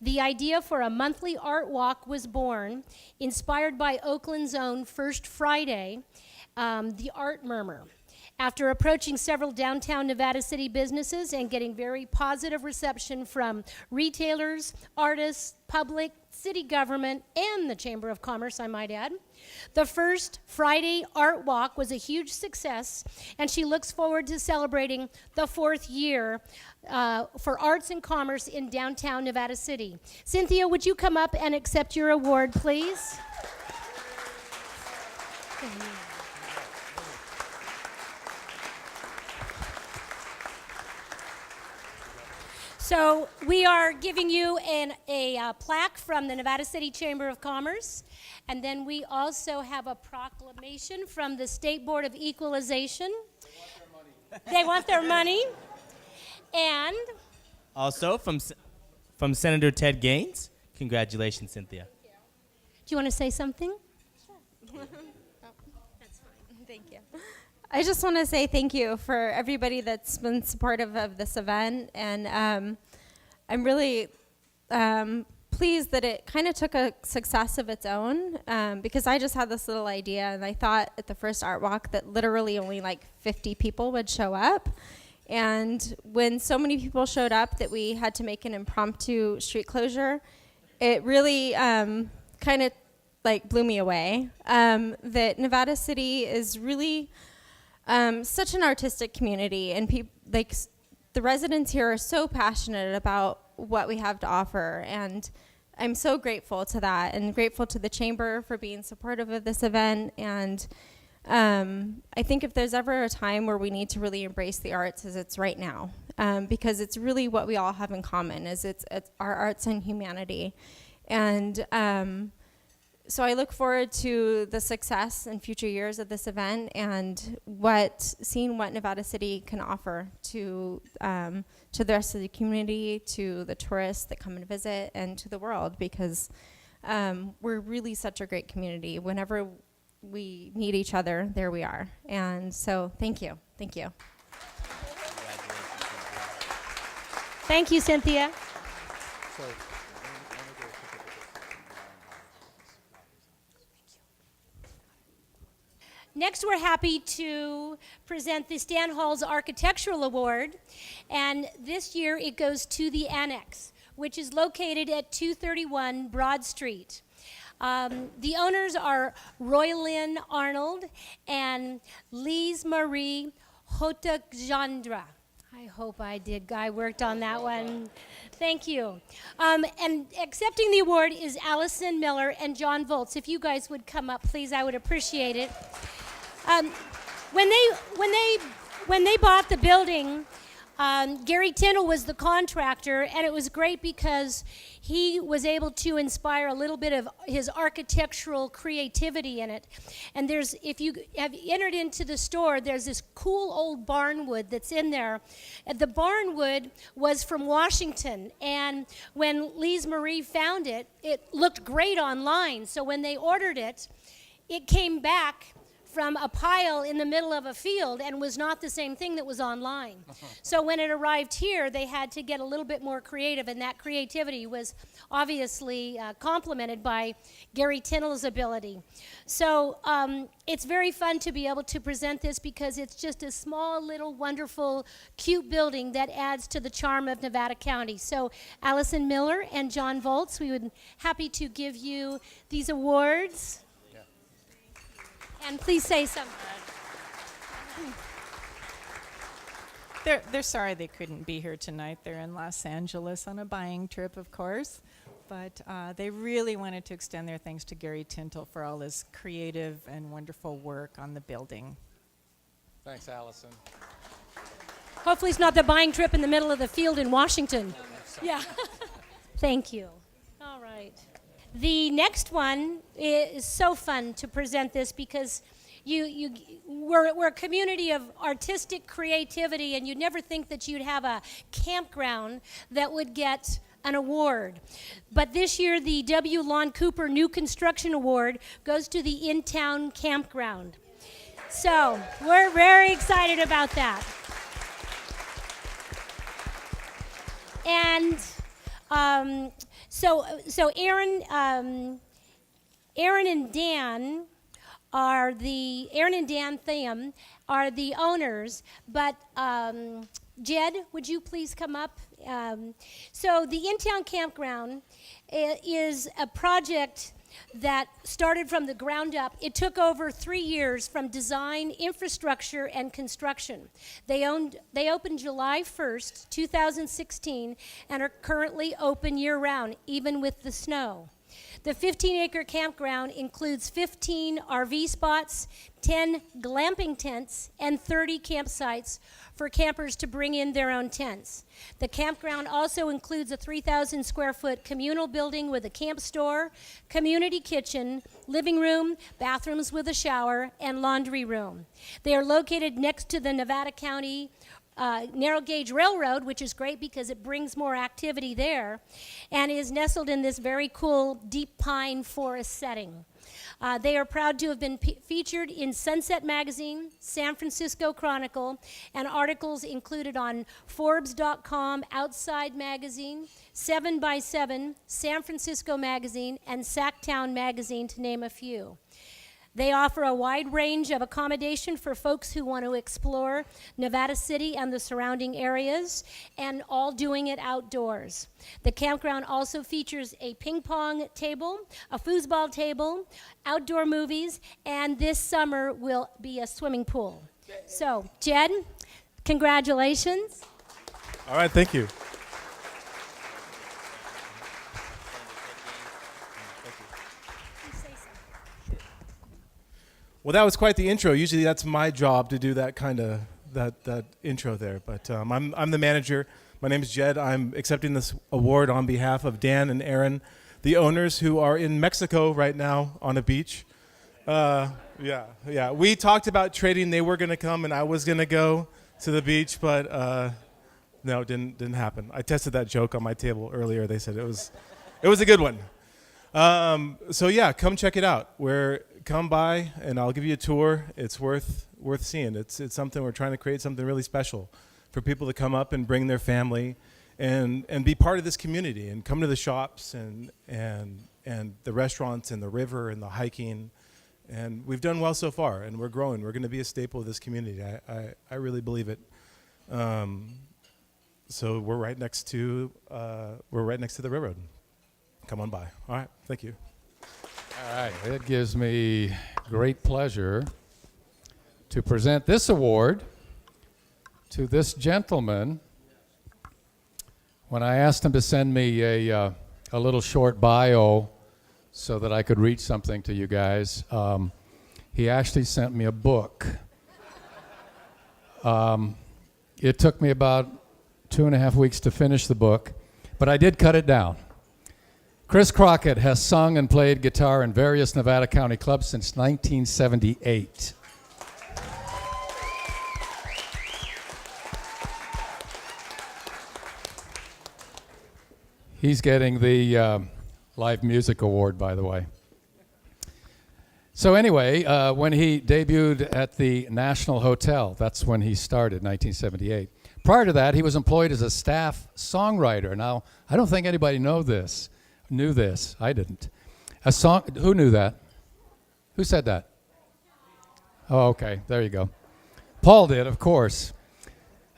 Speaker 1: The idea for a monthly art walk was born, inspired by Oakland's own First Friday, the Art Murmur. After approaching several downtown Nevada City businesses and getting very positive reception from retailers, artists, public, city government, and the Chamber of Commerce, I might add, the First Friday Art Walk was a huge success, and she looks forward to celebrating the 4th year for arts and commerce in downtown Nevada City. Cynthia, would you come up and accept your award, please? So we are giving you a plaque from the Nevada City Chamber of Commerce, and then we also have a proclamation from the State Board of Equalization. They want their money. And
Speaker 9: also from Senator Ted Gaines. Congratulations, Cynthia.
Speaker 1: do you want to say something?
Speaker 10: That's fine. Thank you. I just want to say thank you for everybody that's been supportive of this event, and I'm really pleased that it kind of took a success of its own, because I just had this little idea, and I thought at the first art walk that literally only like 50 people would show up. And when so many people showed up that we had to make an impromptu street closure, it really kind of like blew me away, that Nevada City is really such an artistic community, and the residents here are so passionate about what we have to offer, and I'm so grateful to that, and grateful to the Chamber for being supportive of this event. And I think if there's ever a time where we need to really embrace the arts, is it's right now, because it's really what we all have in common, is it's our arts and humanity. And so I look forward to the success in future years of this event, and seeing what Nevada City can offer to the rest of the community, to the tourists that come and visit, and to the world, because we're really such a great community. Whenever we need each other, there we are. And so thank you. Thank you.
Speaker 1: Thank you, Cynthia. Next, we're happy to present the Stan Hall's Architectural Award, and this year it goes to the Annex, which is located at 231 Broad Street. The owners are Roy Lynn Arnold and Lise Marie Hotakjandra. I hope I worked on that one. Thank you. And accepting the award is Allison Miller and John Volz. If you guys would come up, please, I would appreciate it. When they bought the building, Gary Tyndall was the contractor, and it was great because he was able to inspire a little bit of his architectural creativity in it. And if you have entered into the store, there's this cool old barnwood that's in there. The barnwood was from Washington, and when Lise Marie found it, it looked great online. So when they ordered it, it came back from a pile in the middle of a field and was not the same thing that was online. So when it arrived here, they had to get a little bit more creative, and that creativity was obviously complemented by Gary Tinnell's ability. So it's very fun to be able to present this because it's just a small, little, wonderful, cute building that adds to the charm of Nevada County. So Allison Miller and John Volz, we would be happy to give you these awards. And please say something.
Speaker 11: They're sorry they couldn't be here tonight. They're in Los Angeles on a buying trip, of course. But they really wanted to extend their thanks to Gary Tintle for all his creative and wonderful work on the building.
Speaker 2: Thanks, Allison.
Speaker 1: Hopefully it's not the buying trip in the middle of the field in Washington. Yeah. Thank you. All right. The next one is so fun to present this because we're a community of artistic creativity, and you'd never think that you'd have a campground that would get an award. But this year, the W. Lon Cooper New Construction Award goes to the Town Campground. So we're very excited about that. And so Aaron and Dan Tham are the owners, but Jed, would you please come up? So the In-Town Campground is a project that started from the ground up. It took over 3 years from design, infrastructure, and construction. They opened July 1st, 2016, and are currently open year-round, even with the snow. The 15-acre campground includes 15 RV spots, 10 glamping tents, and 30 campsites for campers to bring in their own tents. The campground also includes a 3,000 square foot communal building with a camp store, community kitchen, living room, bathrooms with a shower, and laundry room. They are located next to the Nevada County narrow gauge railroad, which is great because it brings more activity there, and is nestled in this very cool deep pine forest setting. They are proud to have been featured in Sunset Magazine, San Francisco Chronicle, and articles included on Forbes.com, Outside Magazine, 7x7, San Francisco Magazine, and Sacktown Magazine, to name a few. They offer a wide range of accommodation for folks who want to explore Nevada City and the surrounding areas, and all doing it outdoors. The campground also features a ping pong table, a foosball table, outdoor movies, and this summer will be a swimming pool. So, Jed, congratulations.
Speaker 12: All right, thank you. Well, that was quite the intro. Usually that's my job to do that kind of that intro there. But I'm the manager. My name is Jed. I'm accepting this award on behalf of Dan and Aaron, the owners who are in Mexico right now on a beach. Yeah. We talked about trading. They were going to come and I was going to go to the beach, but no, it didn't happen. I tested that joke on my table earlier. They said it was a good one. So yeah, come check it out. Come by and I'll give you a tour. It's worth seeing. It's something we're trying to create, something really special for people to come up and bring their family and be part of this community and come to the shops and the restaurants and the river and the hiking. And we've done well so far, and we're growing. We're going to be a staple of this community. I really believe it. So we're right next to the railroad. Come on by. All right. Thank you.
Speaker 2: All right. It gives me great pleasure to present this award to this gentleman. When I asked him to send me a little short bio so that I could read something to you guys, he actually sent me a book. It took me about 2.5 weeks to finish the book, but I did cut it down. Chris Crockett has sung and played guitar in various Nevada County clubs since 1978. He's getting the Live Music Award, by the way. So anyway, when he debuted at the National Hotel, that's when he started, 1978. Prior to that, he was employed as a staff songwriter. Now, I don't think anybody knew this. I didn't. Who knew that? Who said that? Oh, okay. There you go. Paul did, of course.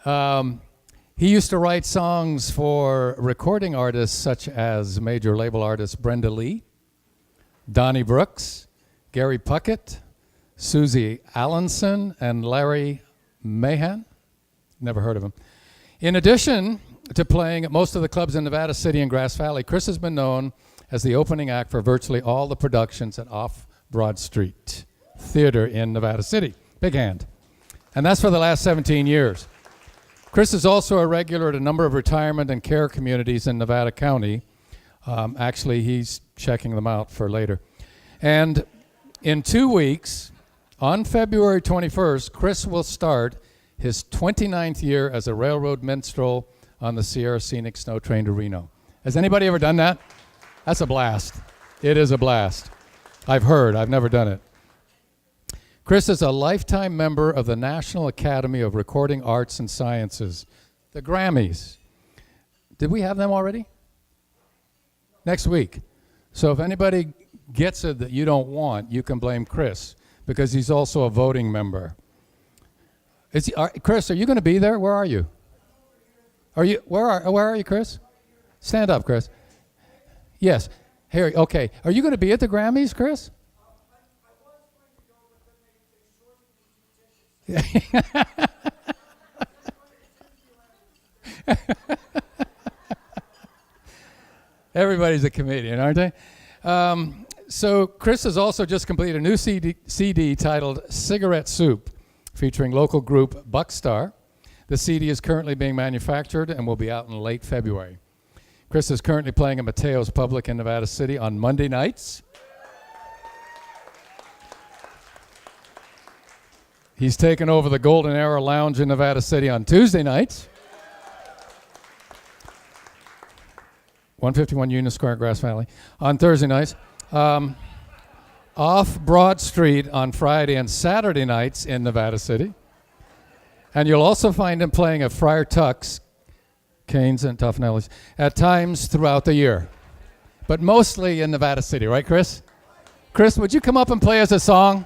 Speaker 2: He used to write songs for recording artists such as major label artists Brenda Lee, Donnie Brooks, Gary Puckett, Susie Allenson, and Larry Mahan. Never heard of him. In addition to playing at most of the clubs in Nevada City and Grass Valley, Chris has been known as the opening act for virtually all the productions at Off Broad Street Theater in Nevada City. Big hand. And that's for the last 17 years. Chris is also a regular at a number of retirement and care communities in Nevada County. Actually, he's checking them out for later. And in 2 weeks, on February 21st, Chris will start his 29th year as a railroad minstrel on the Sierra Scenic Snow Train to Reno. Has anybody ever done that? That's a blast. It is a blast. I've heard. I've never done it. Chris is a lifetime member of the National Academy of Recording Arts and Sciences, the Grammys. Did we have them already? Next week. So if anybody gets it that you don't want, you can blame Chris, because he's also a voting member. Chris, are you going to be there? Where are you? Where are you, Chris? Stand up, Chris. Yes. Harry, okay. Are you going to be at the Grammys, Chris? Everybody's a comedian, aren't they? So Chris has also just completed a new CD titled Cigarette Soup, featuring local group Buckstar. The CD is currently being manufactured and will be out in late February. Chris is currently playing at Mateo's Public in Nevada City on Monday nights. He's taken over the Golden Era Lounge in Nevada City on Tuesday nights. 151 Union Square, Grass Valley. On Thursday nights. Off Broad Street on Friday and Saturday nights in Nevada City. And you'll also find him playing at Friar Tuck's, Canes and Tufnelli's, at times throughout the year. But mostly in Nevada City, right, Chris? Chris, would you come up and play us a song?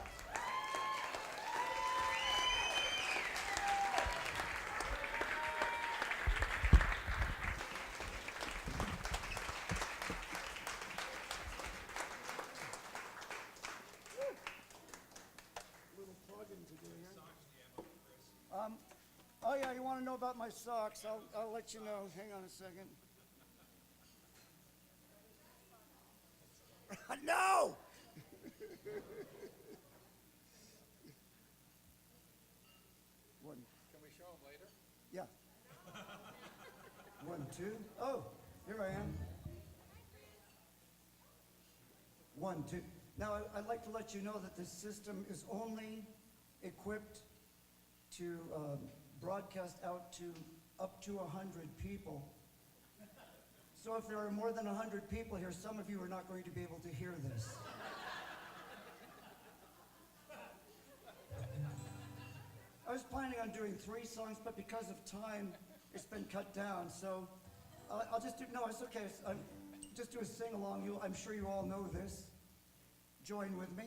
Speaker 13: Oh yeah, you want to know about my socks? I'll let you know. Hang on a second. No! One.
Speaker 2: Can we show them later?
Speaker 13: Yeah. 1, 2. Oh, here I am. 1, 2. Now, I'd like to let you know that this system is only equipped to broadcast out to up to 100 people. So if there are more than 100 people here, some of you are not going to be able to hear this. I was planning on doing 3 songs, but because of time, it's been cut down. So I'll just do, no, it's okay. Just do a sing-along. I'm sure you all know this. Join with me.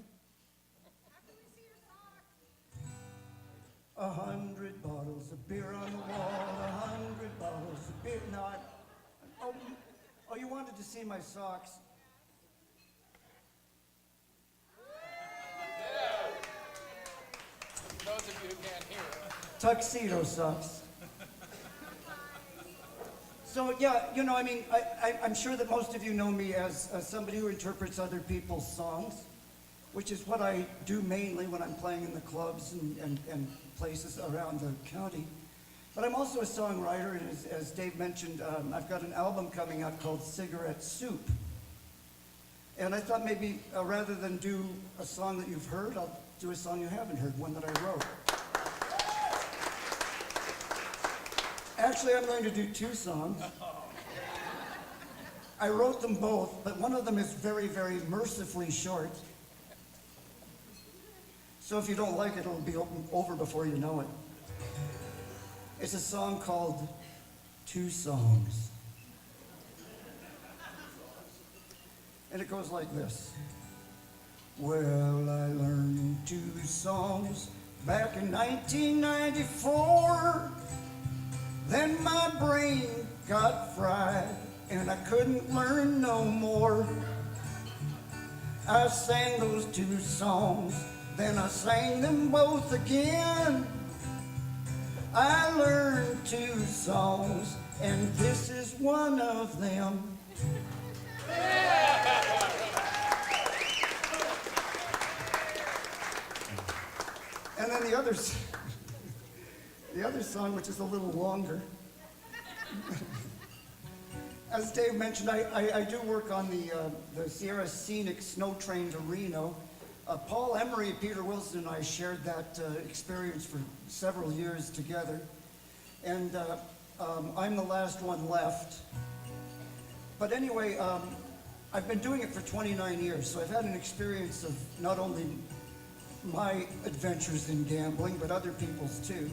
Speaker 13: 100 bottles of beer on the wall, 100 bottles of beer. No, oh, you wanted to see my socks?
Speaker 2: For those of you who can't hear.
Speaker 13: Tuxedo socks. So yeah, you know, I mean, I'm sure that most of you know me as somebody who interprets other people's songs, which is what I do mainly when I'm playing in the clubs and places around the county. But I'm also a songwriter, and as Dave mentioned, I've got an album coming out called Cigarette Soup. And I thought maybe rather than do a song that you've heard, I'll do a song you haven't heard, one that I wrote. Actually, I'm going to do 2 songs. I wrote them both, but one of them is very, very mercifully short. So if you don't like it, it'll be over before you know it. It's a song called Two Songs. And it goes like this. Well, I learned 2 songs back in 1994. Then my brain got fried and I couldn't learn no more. I sang those 2 songs, then I sang them both again. I learned 2 songs, and this is one of them. And then the other song, which is a little longer. As Dave mentioned, I do work on the Sierra Scenic Snow Train to Reno. Paul Emery, Peter Wilson, and I shared that experience for several years together. And I'm the last one left. But anyway, I've been doing it for 29 years, so I've had an experience of not only my adventures in gambling, but other people's too.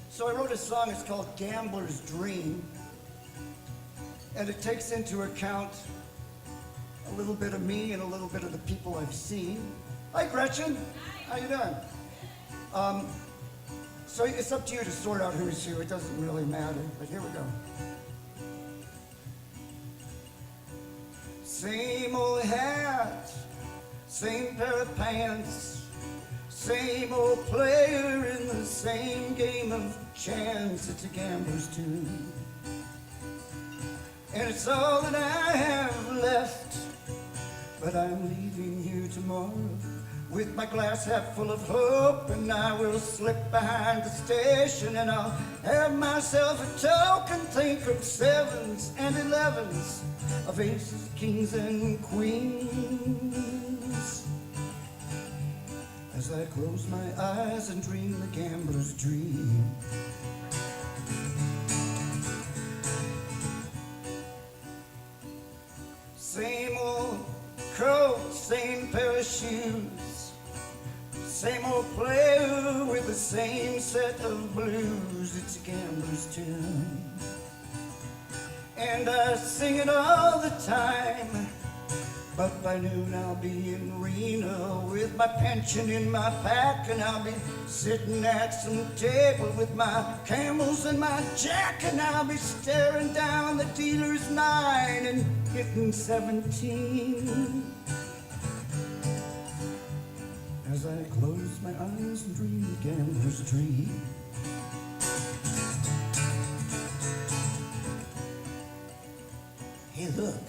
Speaker 13: So I wrote a song, it's called Gambler's Dream. And it takes into account a little bit of me and a little bit of the people I've seen. Hi, Gretchen. How you doing? So it's up to you to sort out who's who. It doesn't really matter, but here we go. Same old hat, same pair of pants, same old player in the same game of chance. It's a gambler's tune. And it's all that I have left. But I'm leaving here tomorrow with my glass half full of hope, and I will slip behind the station and I'll have myself a token. Think of 7s and 11s, of aces, kings, and queens, as I close my eyes and dream the gambler's dream. Same old coat, same pair of shoes, same old player with the same set of blues. It's a gambler's tune, and I sing it all the time. But by noon I'll be in Reno with my pension in my pack, and I'll be sitting at some table with my camels and my jack, and I'll be staring down the dealer's 9 and hitting 17 as I close my eyes and dream the gambler's dream. Hey, look.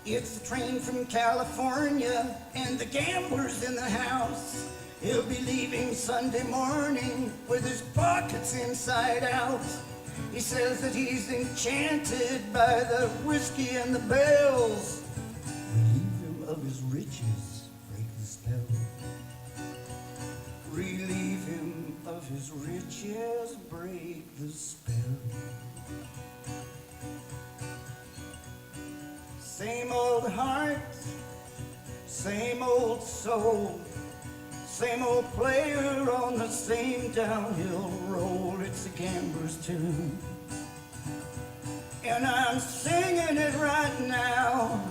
Speaker 13: It's the train from California, and the gambler's in the house. He'll be leaving Sunday morning with his pockets inside out. He says that he's enchanted by the whiskey and the bells. Relieve him of his riches, break the spell. Relieve him of his riches, break the spell. Same old heart, same old soul, same old player on the same downhill roll. It's a gambler's tune, and I'm singing it right now.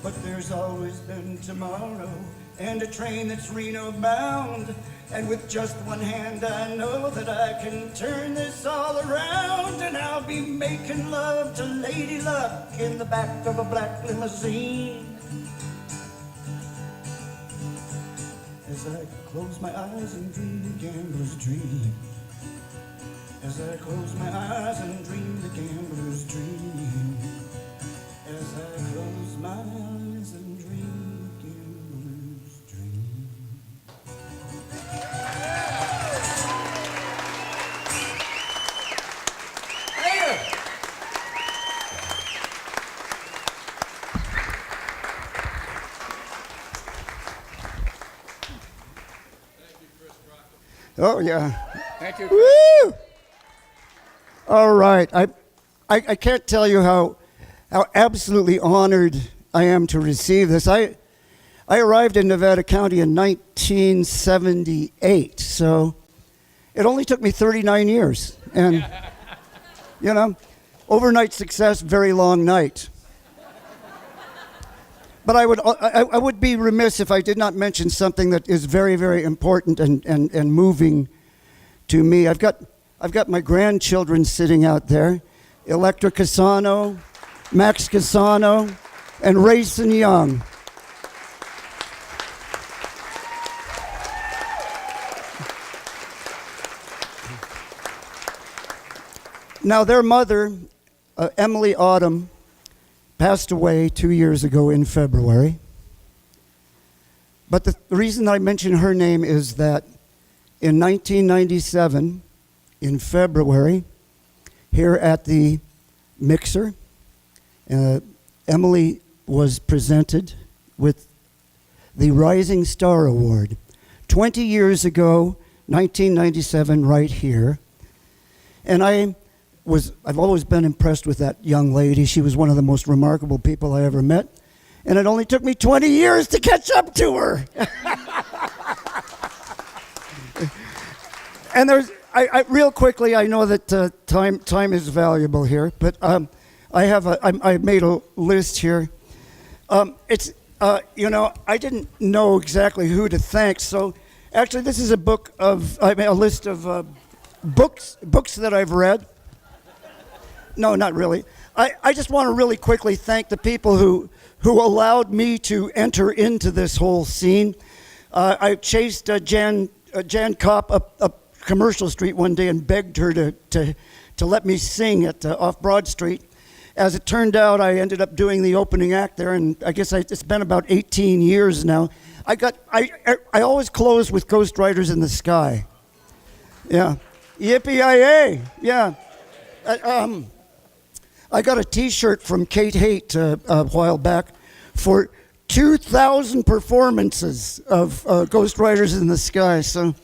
Speaker 13: But there's always been tomorrow, and a train that's Reno bound. And with just one hand I know that I can turn this all around, and I'll be making love to Lady Luck in the back of a black limousine as I close my eyes and dream the gambler's dream. As I close my eyes and dream the gambler's dream. As I close my eyes and dream the gambler's dream. Oh, yeah.
Speaker 2: Thank you.
Speaker 13: Woo! All right. I can't tell you how absolutely honored I am to receive this. I I arrived in Nevada County in 1978, so it only took me 39 years. And, you know, overnight success, very long night. But I would be remiss if I did not mention something that is very, very important and moving to me. I've got my grandchildren sitting out there, Electra Casano, Max Casano, and Rayson Young. Now, their mother, Emily Autumn, passed away 2 years ago in February. But the reason I mention her name is that in 1997, in February, here at the Mixer, Emily was presented with the Rising Star Award. 20 years ago, 1997, right here. And I've always been impressed with that young lady. She was one of the most remarkable people I ever met. And it only took me 20 years to catch up to her. And real quickly, I know that time is valuable here, but I made a list here. I didn't know exactly who to thank, so actually this is a list of books that I've read. No, not really. I just want to really quickly thank the people who allowed me to enter into this whole scene. I chased Jan Kopp up Commercial Street one day and begged her to let me sing off Broad Street. As it turned out, I ended up doing the opening act there, and I guess it's been about 18 years now. I always close with Ghost Riders in the Sky. Yeah. Yippee-yi-yay. Yeah. I got a T-shirt from Kate Haight a while back for 2,000 performances of Ghost Riders in the Sky. So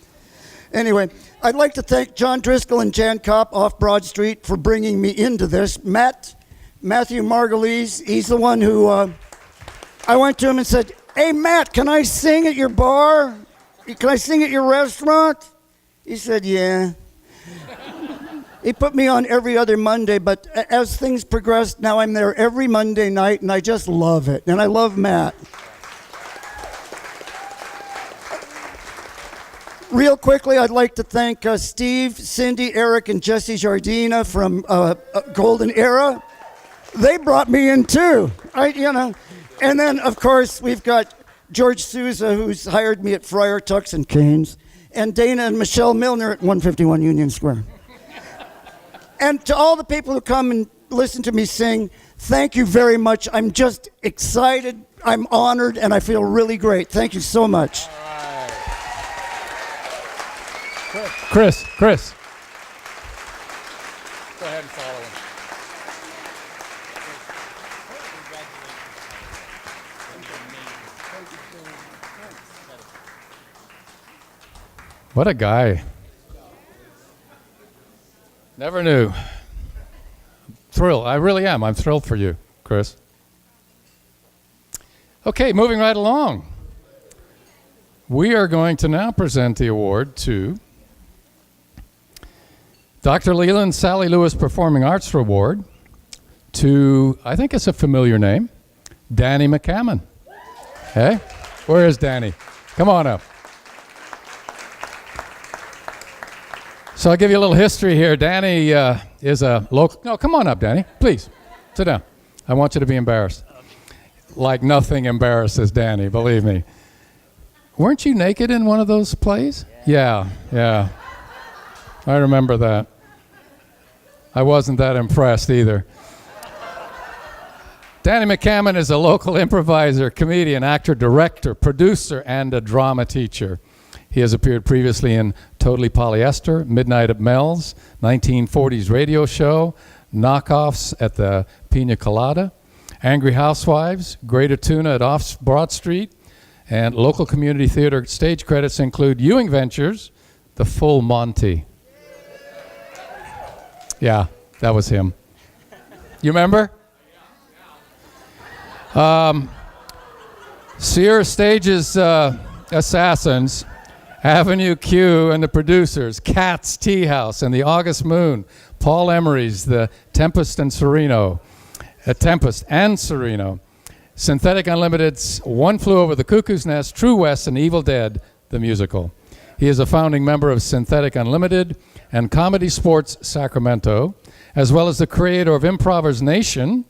Speaker 13: anyway, I'd like to thank John Driscoll and Jan Kopp off Broad Street for bringing me into this. Matthew Margulies, he's the one who, I went to him and said, "Hey, Matt, can I sing at your bar? Can I sing at your restaurant?" He said, "Yeah." He put me on every other Monday, but as things progressed, now I'm there every Monday night, and I just love it. And I love Matt. Real quickly, I'd like to thank Steve, Cindy, Eric, and Jesse Jardina from Golden Era. They brought me in too. And then, of course, we've got George Souza, who's hired me at Friar Tuck's and Canes, and Dana and Michelle Milner at 151 Union Square. And to all the people who come and listen to me sing, thank you very much. I'm just excited, I'm honored, and I feel really great. Thank you so much.
Speaker 2: Chris. Go ahead and follow him. What a guy. Never knew. Thrilled. I really am. I'm thrilled for you, Chris. Okay, moving right along. We are going to now present the award to Dr. Leland Sally Lewis Performing Arts Award to, I think it's a familiar name, Danny Mccammon. Hey, where is Danny? Come on up. So I'll give you a little history here. Danny is a local... No, come on up, Danny. Please, sit down. I want you to be embarrassed. Like nothing embarrasses Danny, believe me. Weren't you naked in one of those plays? Yeah. I remember that. I wasn't that impressed either. Danny Mccammon is a local improviser, comedian, actor, director, producer, and a drama teacher. He has appeared previously in Totally Polyester, Midnight at Mel's, 1940s radio show, Knockoffs at the Pina Colada, Angry Housewives, Greater Tuna at Off Broad Street, and local community theater stage credits include Ewing Ventures, The Full Monty. Yeah, that was him. You remember? Sierra Stage's assassins, Avenue Q and the producers, Cat's Tea House and the August Moon, Paul Emery's The Tempest and Sereno, Synthetic Unlimited's One Flew Over the Cuckoo's Nest, True West, and Evil Dead, the musical. He is a founding member of Synthetic Unlimited and Comedy Sports Sacramento, as well as the creator of Improvers Nation,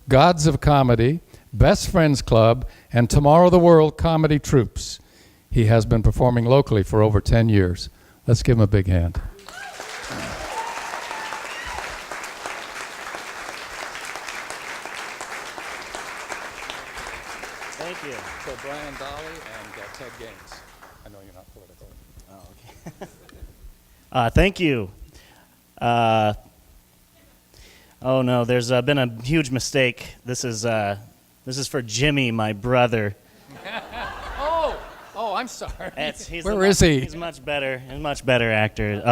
Speaker 2: Gods of Comedy, Best Friends Club, and Tomorrow the World comedy troupes. He has been performing locally for over 10 years. Let's give him a big hand.
Speaker 6: Thank you.
Speaker 2: So Brian Dolly and Ted Gaines. I know you're not political.
Speaker 6: Oh, okay. Thank you. Oh no, there's been a huge mistake. This is for Jimmy, my brother.
Speaker 2: Oh, I'm sorry.
Speaker 6: Where
Speaker 2: is he?
Speaker 6: He's much better. He's a much better actor.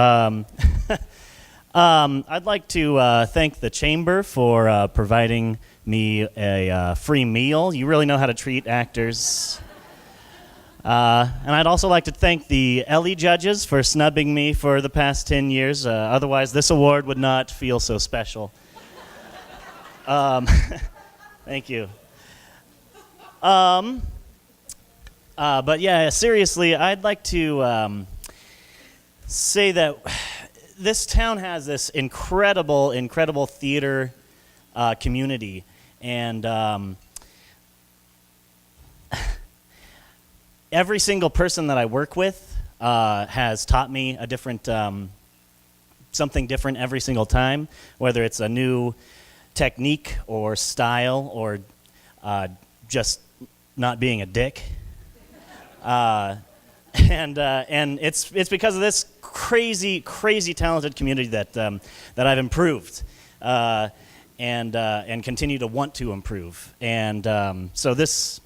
Speaker 6: I'd like to thank the Chamber for providing me a free meal. You really know how to treat actors. And I'd also like to thank the Ellie judges for snubbing me for the past 10 years. Otherwise, this award would not feel so special. Thank you. But yeah, seriously, I'd like to say that this town has this incredible theater community, and every single person that I work with has taught me a different, something different every single time, whether it's a new technique or style or just not being a dick. And it's because of this crazy talented community that I've improved and continue to want to improve. And so this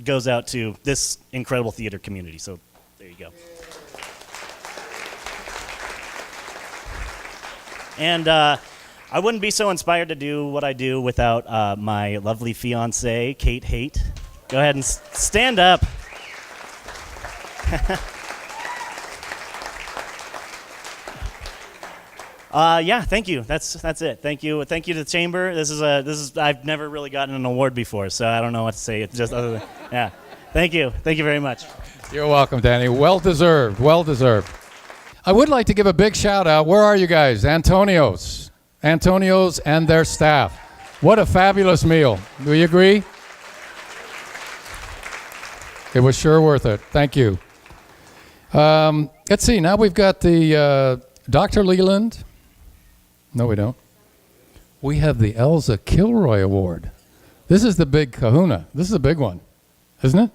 Speaker 6: goes out to this incredible theater community. So there you go. And I wouldn't be so inspired to do what I do without my lovely fiancée, Kate Haight. Go ahead and stand up. Yeah, thank you. That's it. Thank you to the Chamber. This is I've never really gotten an award before, so I don't know what to say. It's just other than yeah. Thank you very much.
Speaker 2: You're welcome, Danny. Well deserved. I would like to give a big shout out. Where are you guys? Antonio's and their staff. What a fabulous meal. Do you agree? It was sure worth it. Thank you. Let's see. Now we've got the Dr. Leland. No, we don't. We have the Elza Killroy Award. This is the big kahuna. This is a big one, isn't it?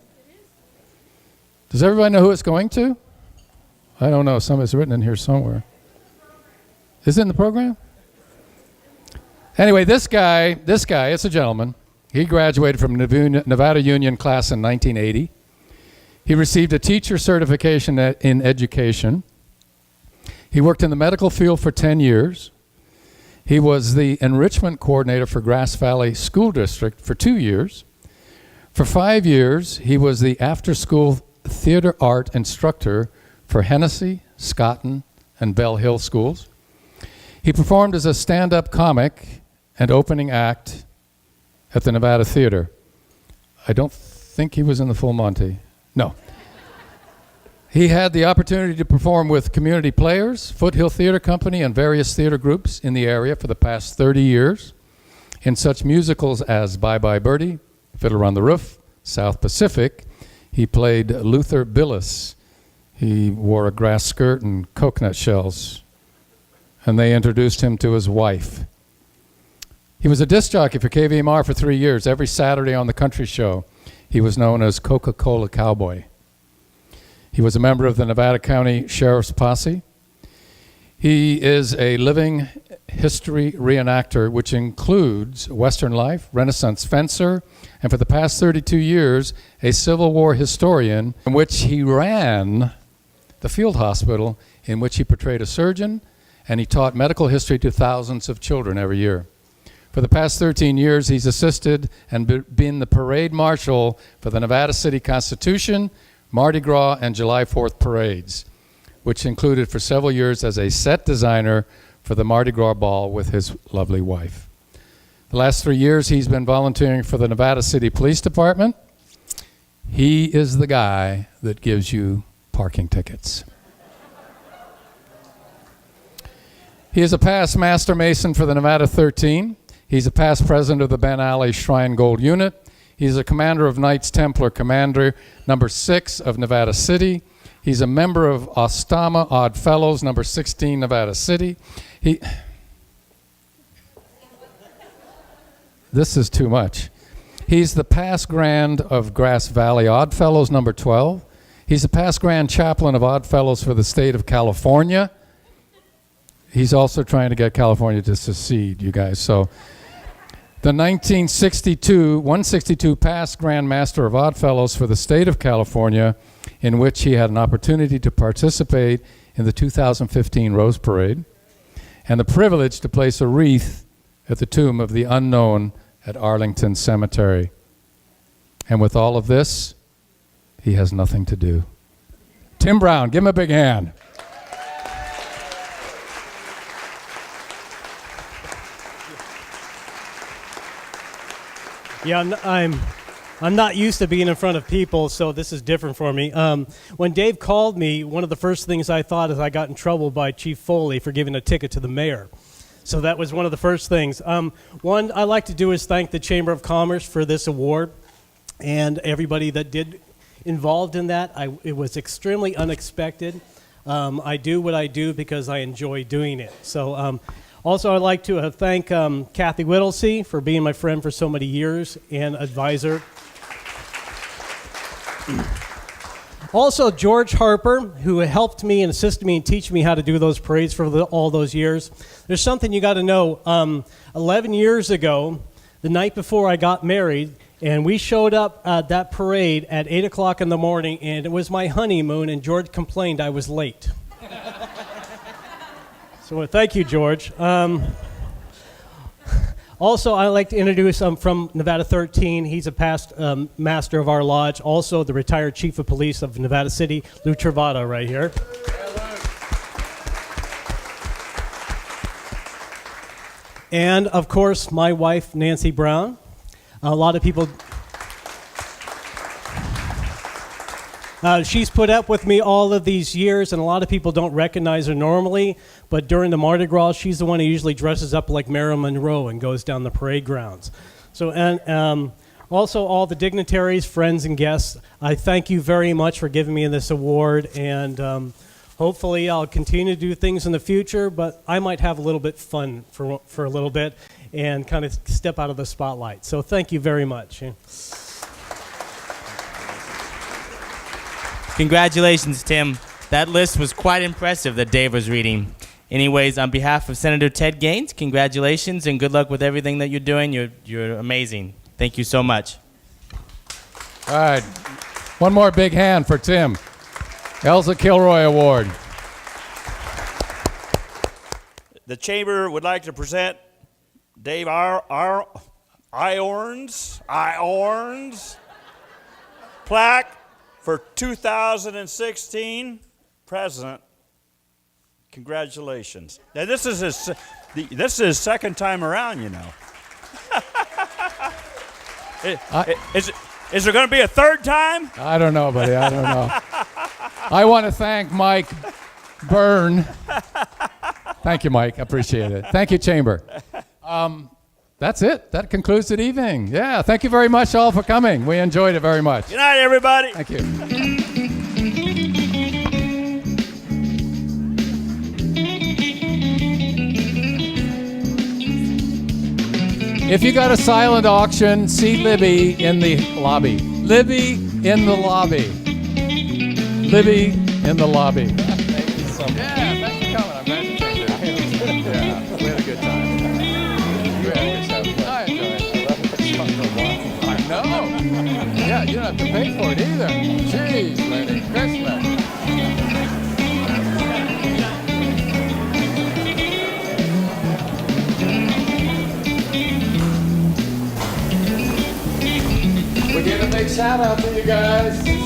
Speaker 2: Does everybody know who it's going to? I don't know. Somebody's written in here somewhere. Is it in the program? Anyway, this guy, it's a gentleman. He graduated from Nevada Union class in 1980. He received a teacher certification in education. He worked in the medical field for 10 years. He was the enrichment coordinator for Grass Valley School District for 2 years. For 5 years, he was the after-school theater art instructor for Hennessy, Stockton, and Bell Hill schools. He performed as a stand-up comic and opening act at the Nevada Theater. I don't think he was in the Full Monty. No. He had the opportunity to perform with community players, Foothill Theater Company, and various theater groups in the area for the past 30 years in such musicals as Bye Bye Birdie, Fiddler on the Roof, South Pacific. He played Luther Billis. He wore a grass skirt and coconut shells, and they introduced him to his wife. He was a disc jockey for KVMR for 3 years. Every Saturday on the country show, he was known as Coca-Cola Cowboy. He was a member of the Nevada County Sheriff's Posse. He is a living history reenactor, which includes Western life, Renaissance fencer, and for the past 32 years, a Civil War historian, in which he ran the field hospital, in which he portrayed a surgeon, and he taught medical history to thousands of children every year. For the past 13 years, he's assisted and been the parade marshal for the Nevada City Constitution, Mardi Gras, and July 4th parades, which included for several years as a set designer for the Mardi Gras ball with his lovely wife. The last 3 years, he's been volunteering for the Nevada City Police Department. He is the guy that gives you parking tickets. He is a past Master Mason for the Nevada 13. He's a past president of the Ben Alley Shrine Gold Unit. He's a commander of Knights Templar Commander number 6 of Nevada City. He's a member of Ostama Odd Fellows number 16, Nevada City. This is too much. He's the past grand of Grass Valley Odd Fellows number 12. He's a past grand chaplain of Odd Fellows for the state of California. He's also trying to get California to secede, you guys. So the 162 past Grand Master of Odd Fellows for the state of California, in which he had an opportunity to participate in the 2015 Rose Parade, and the privilege to place a wreath at the tomb of the unknown at Arlington Cemetery. And with all of this, he has nothing to do. Tim Brown, give him a big hand.
Speaker 14: Yeah, I'm not used to being in front of people, so this is different for me. When Dave called me, one of the first things I thought is I got in trouble by Chief Foley for giving a ticket to the mayor. So that was one of the first things. One I like to do is thank the Chamber of Commerce for this award and everybody that did involved in that. It was extremely unexpected. I do what I do because I enjoy doing it. So also I'd like to thank Kathy Whittlesey for being my friend for so many years and advisor. Also, George Harper, who helped me and assisted me and teach me how to do those parades for all those years. There's something you got to know. 11 years ago, the night before I got married, and we showed up at that parade at 8 o'clock in the morning, and it was my honeymoon, and George complained I was late. So thank you, George. Also, I'd like to introduce from Nevada 13. He's a past master of our lodge. Also, the retired chief of police of Nevada City, Lou Travato, right here. And, of course, my wife, Nancy Brown. A lot of people... she's put up with me all of these years, and a lot of people don't recognize her normally, but during the Mardi Gras, she's the one who usually dresses up like Marilyn Monroe and goes down the parade grounds. So, and also all the dignitaries, friends, and guests, I thank you very much for giving me this award, and hopefully I'll continue to do things in the future, but I might have a little bit fun for a little bit and kind of step out of the spotlight. So thank you very much.
Speaker 9: Congratulations, Tim. That list was quite impressive that Dave was reading. Anyways, on behalf of Senator Ted Gaines, congratulations and good luck with everything that you're doing. You're amazing. Thank you so much.
Speaker 2: All right. One more big hand for Tim. Elza Killroy Award.
Speaker 6: The Chamber would like to present Dave Iorns plaque for 2016 President. Congratulations. Now this is his second time around, you know. Is there going to be a third time?
Speaker 2: I don't know, buddy. I don't know. I want to thank Mike Byrne. Thank you, Mike. I appreciate it. Thank you, Chamber. That's it. That concludes the evening. Yeah, thank you very much all for coming. We enjoyed it very much.
Speaker 6: Good night, everybody.
Speaker 2: Thank you. If you got a silent auction, see Libby in the lobby. Libby in the lobby. Libby in the lobby. Yeah, thanks for coming. I'm glad you came there. Yeah, we had a good time. You had yourself fun. I enjoyed it. I know. Yeah, you don't have to pay for it either. Jeez, Lenny. Christmas. shout out to you guys.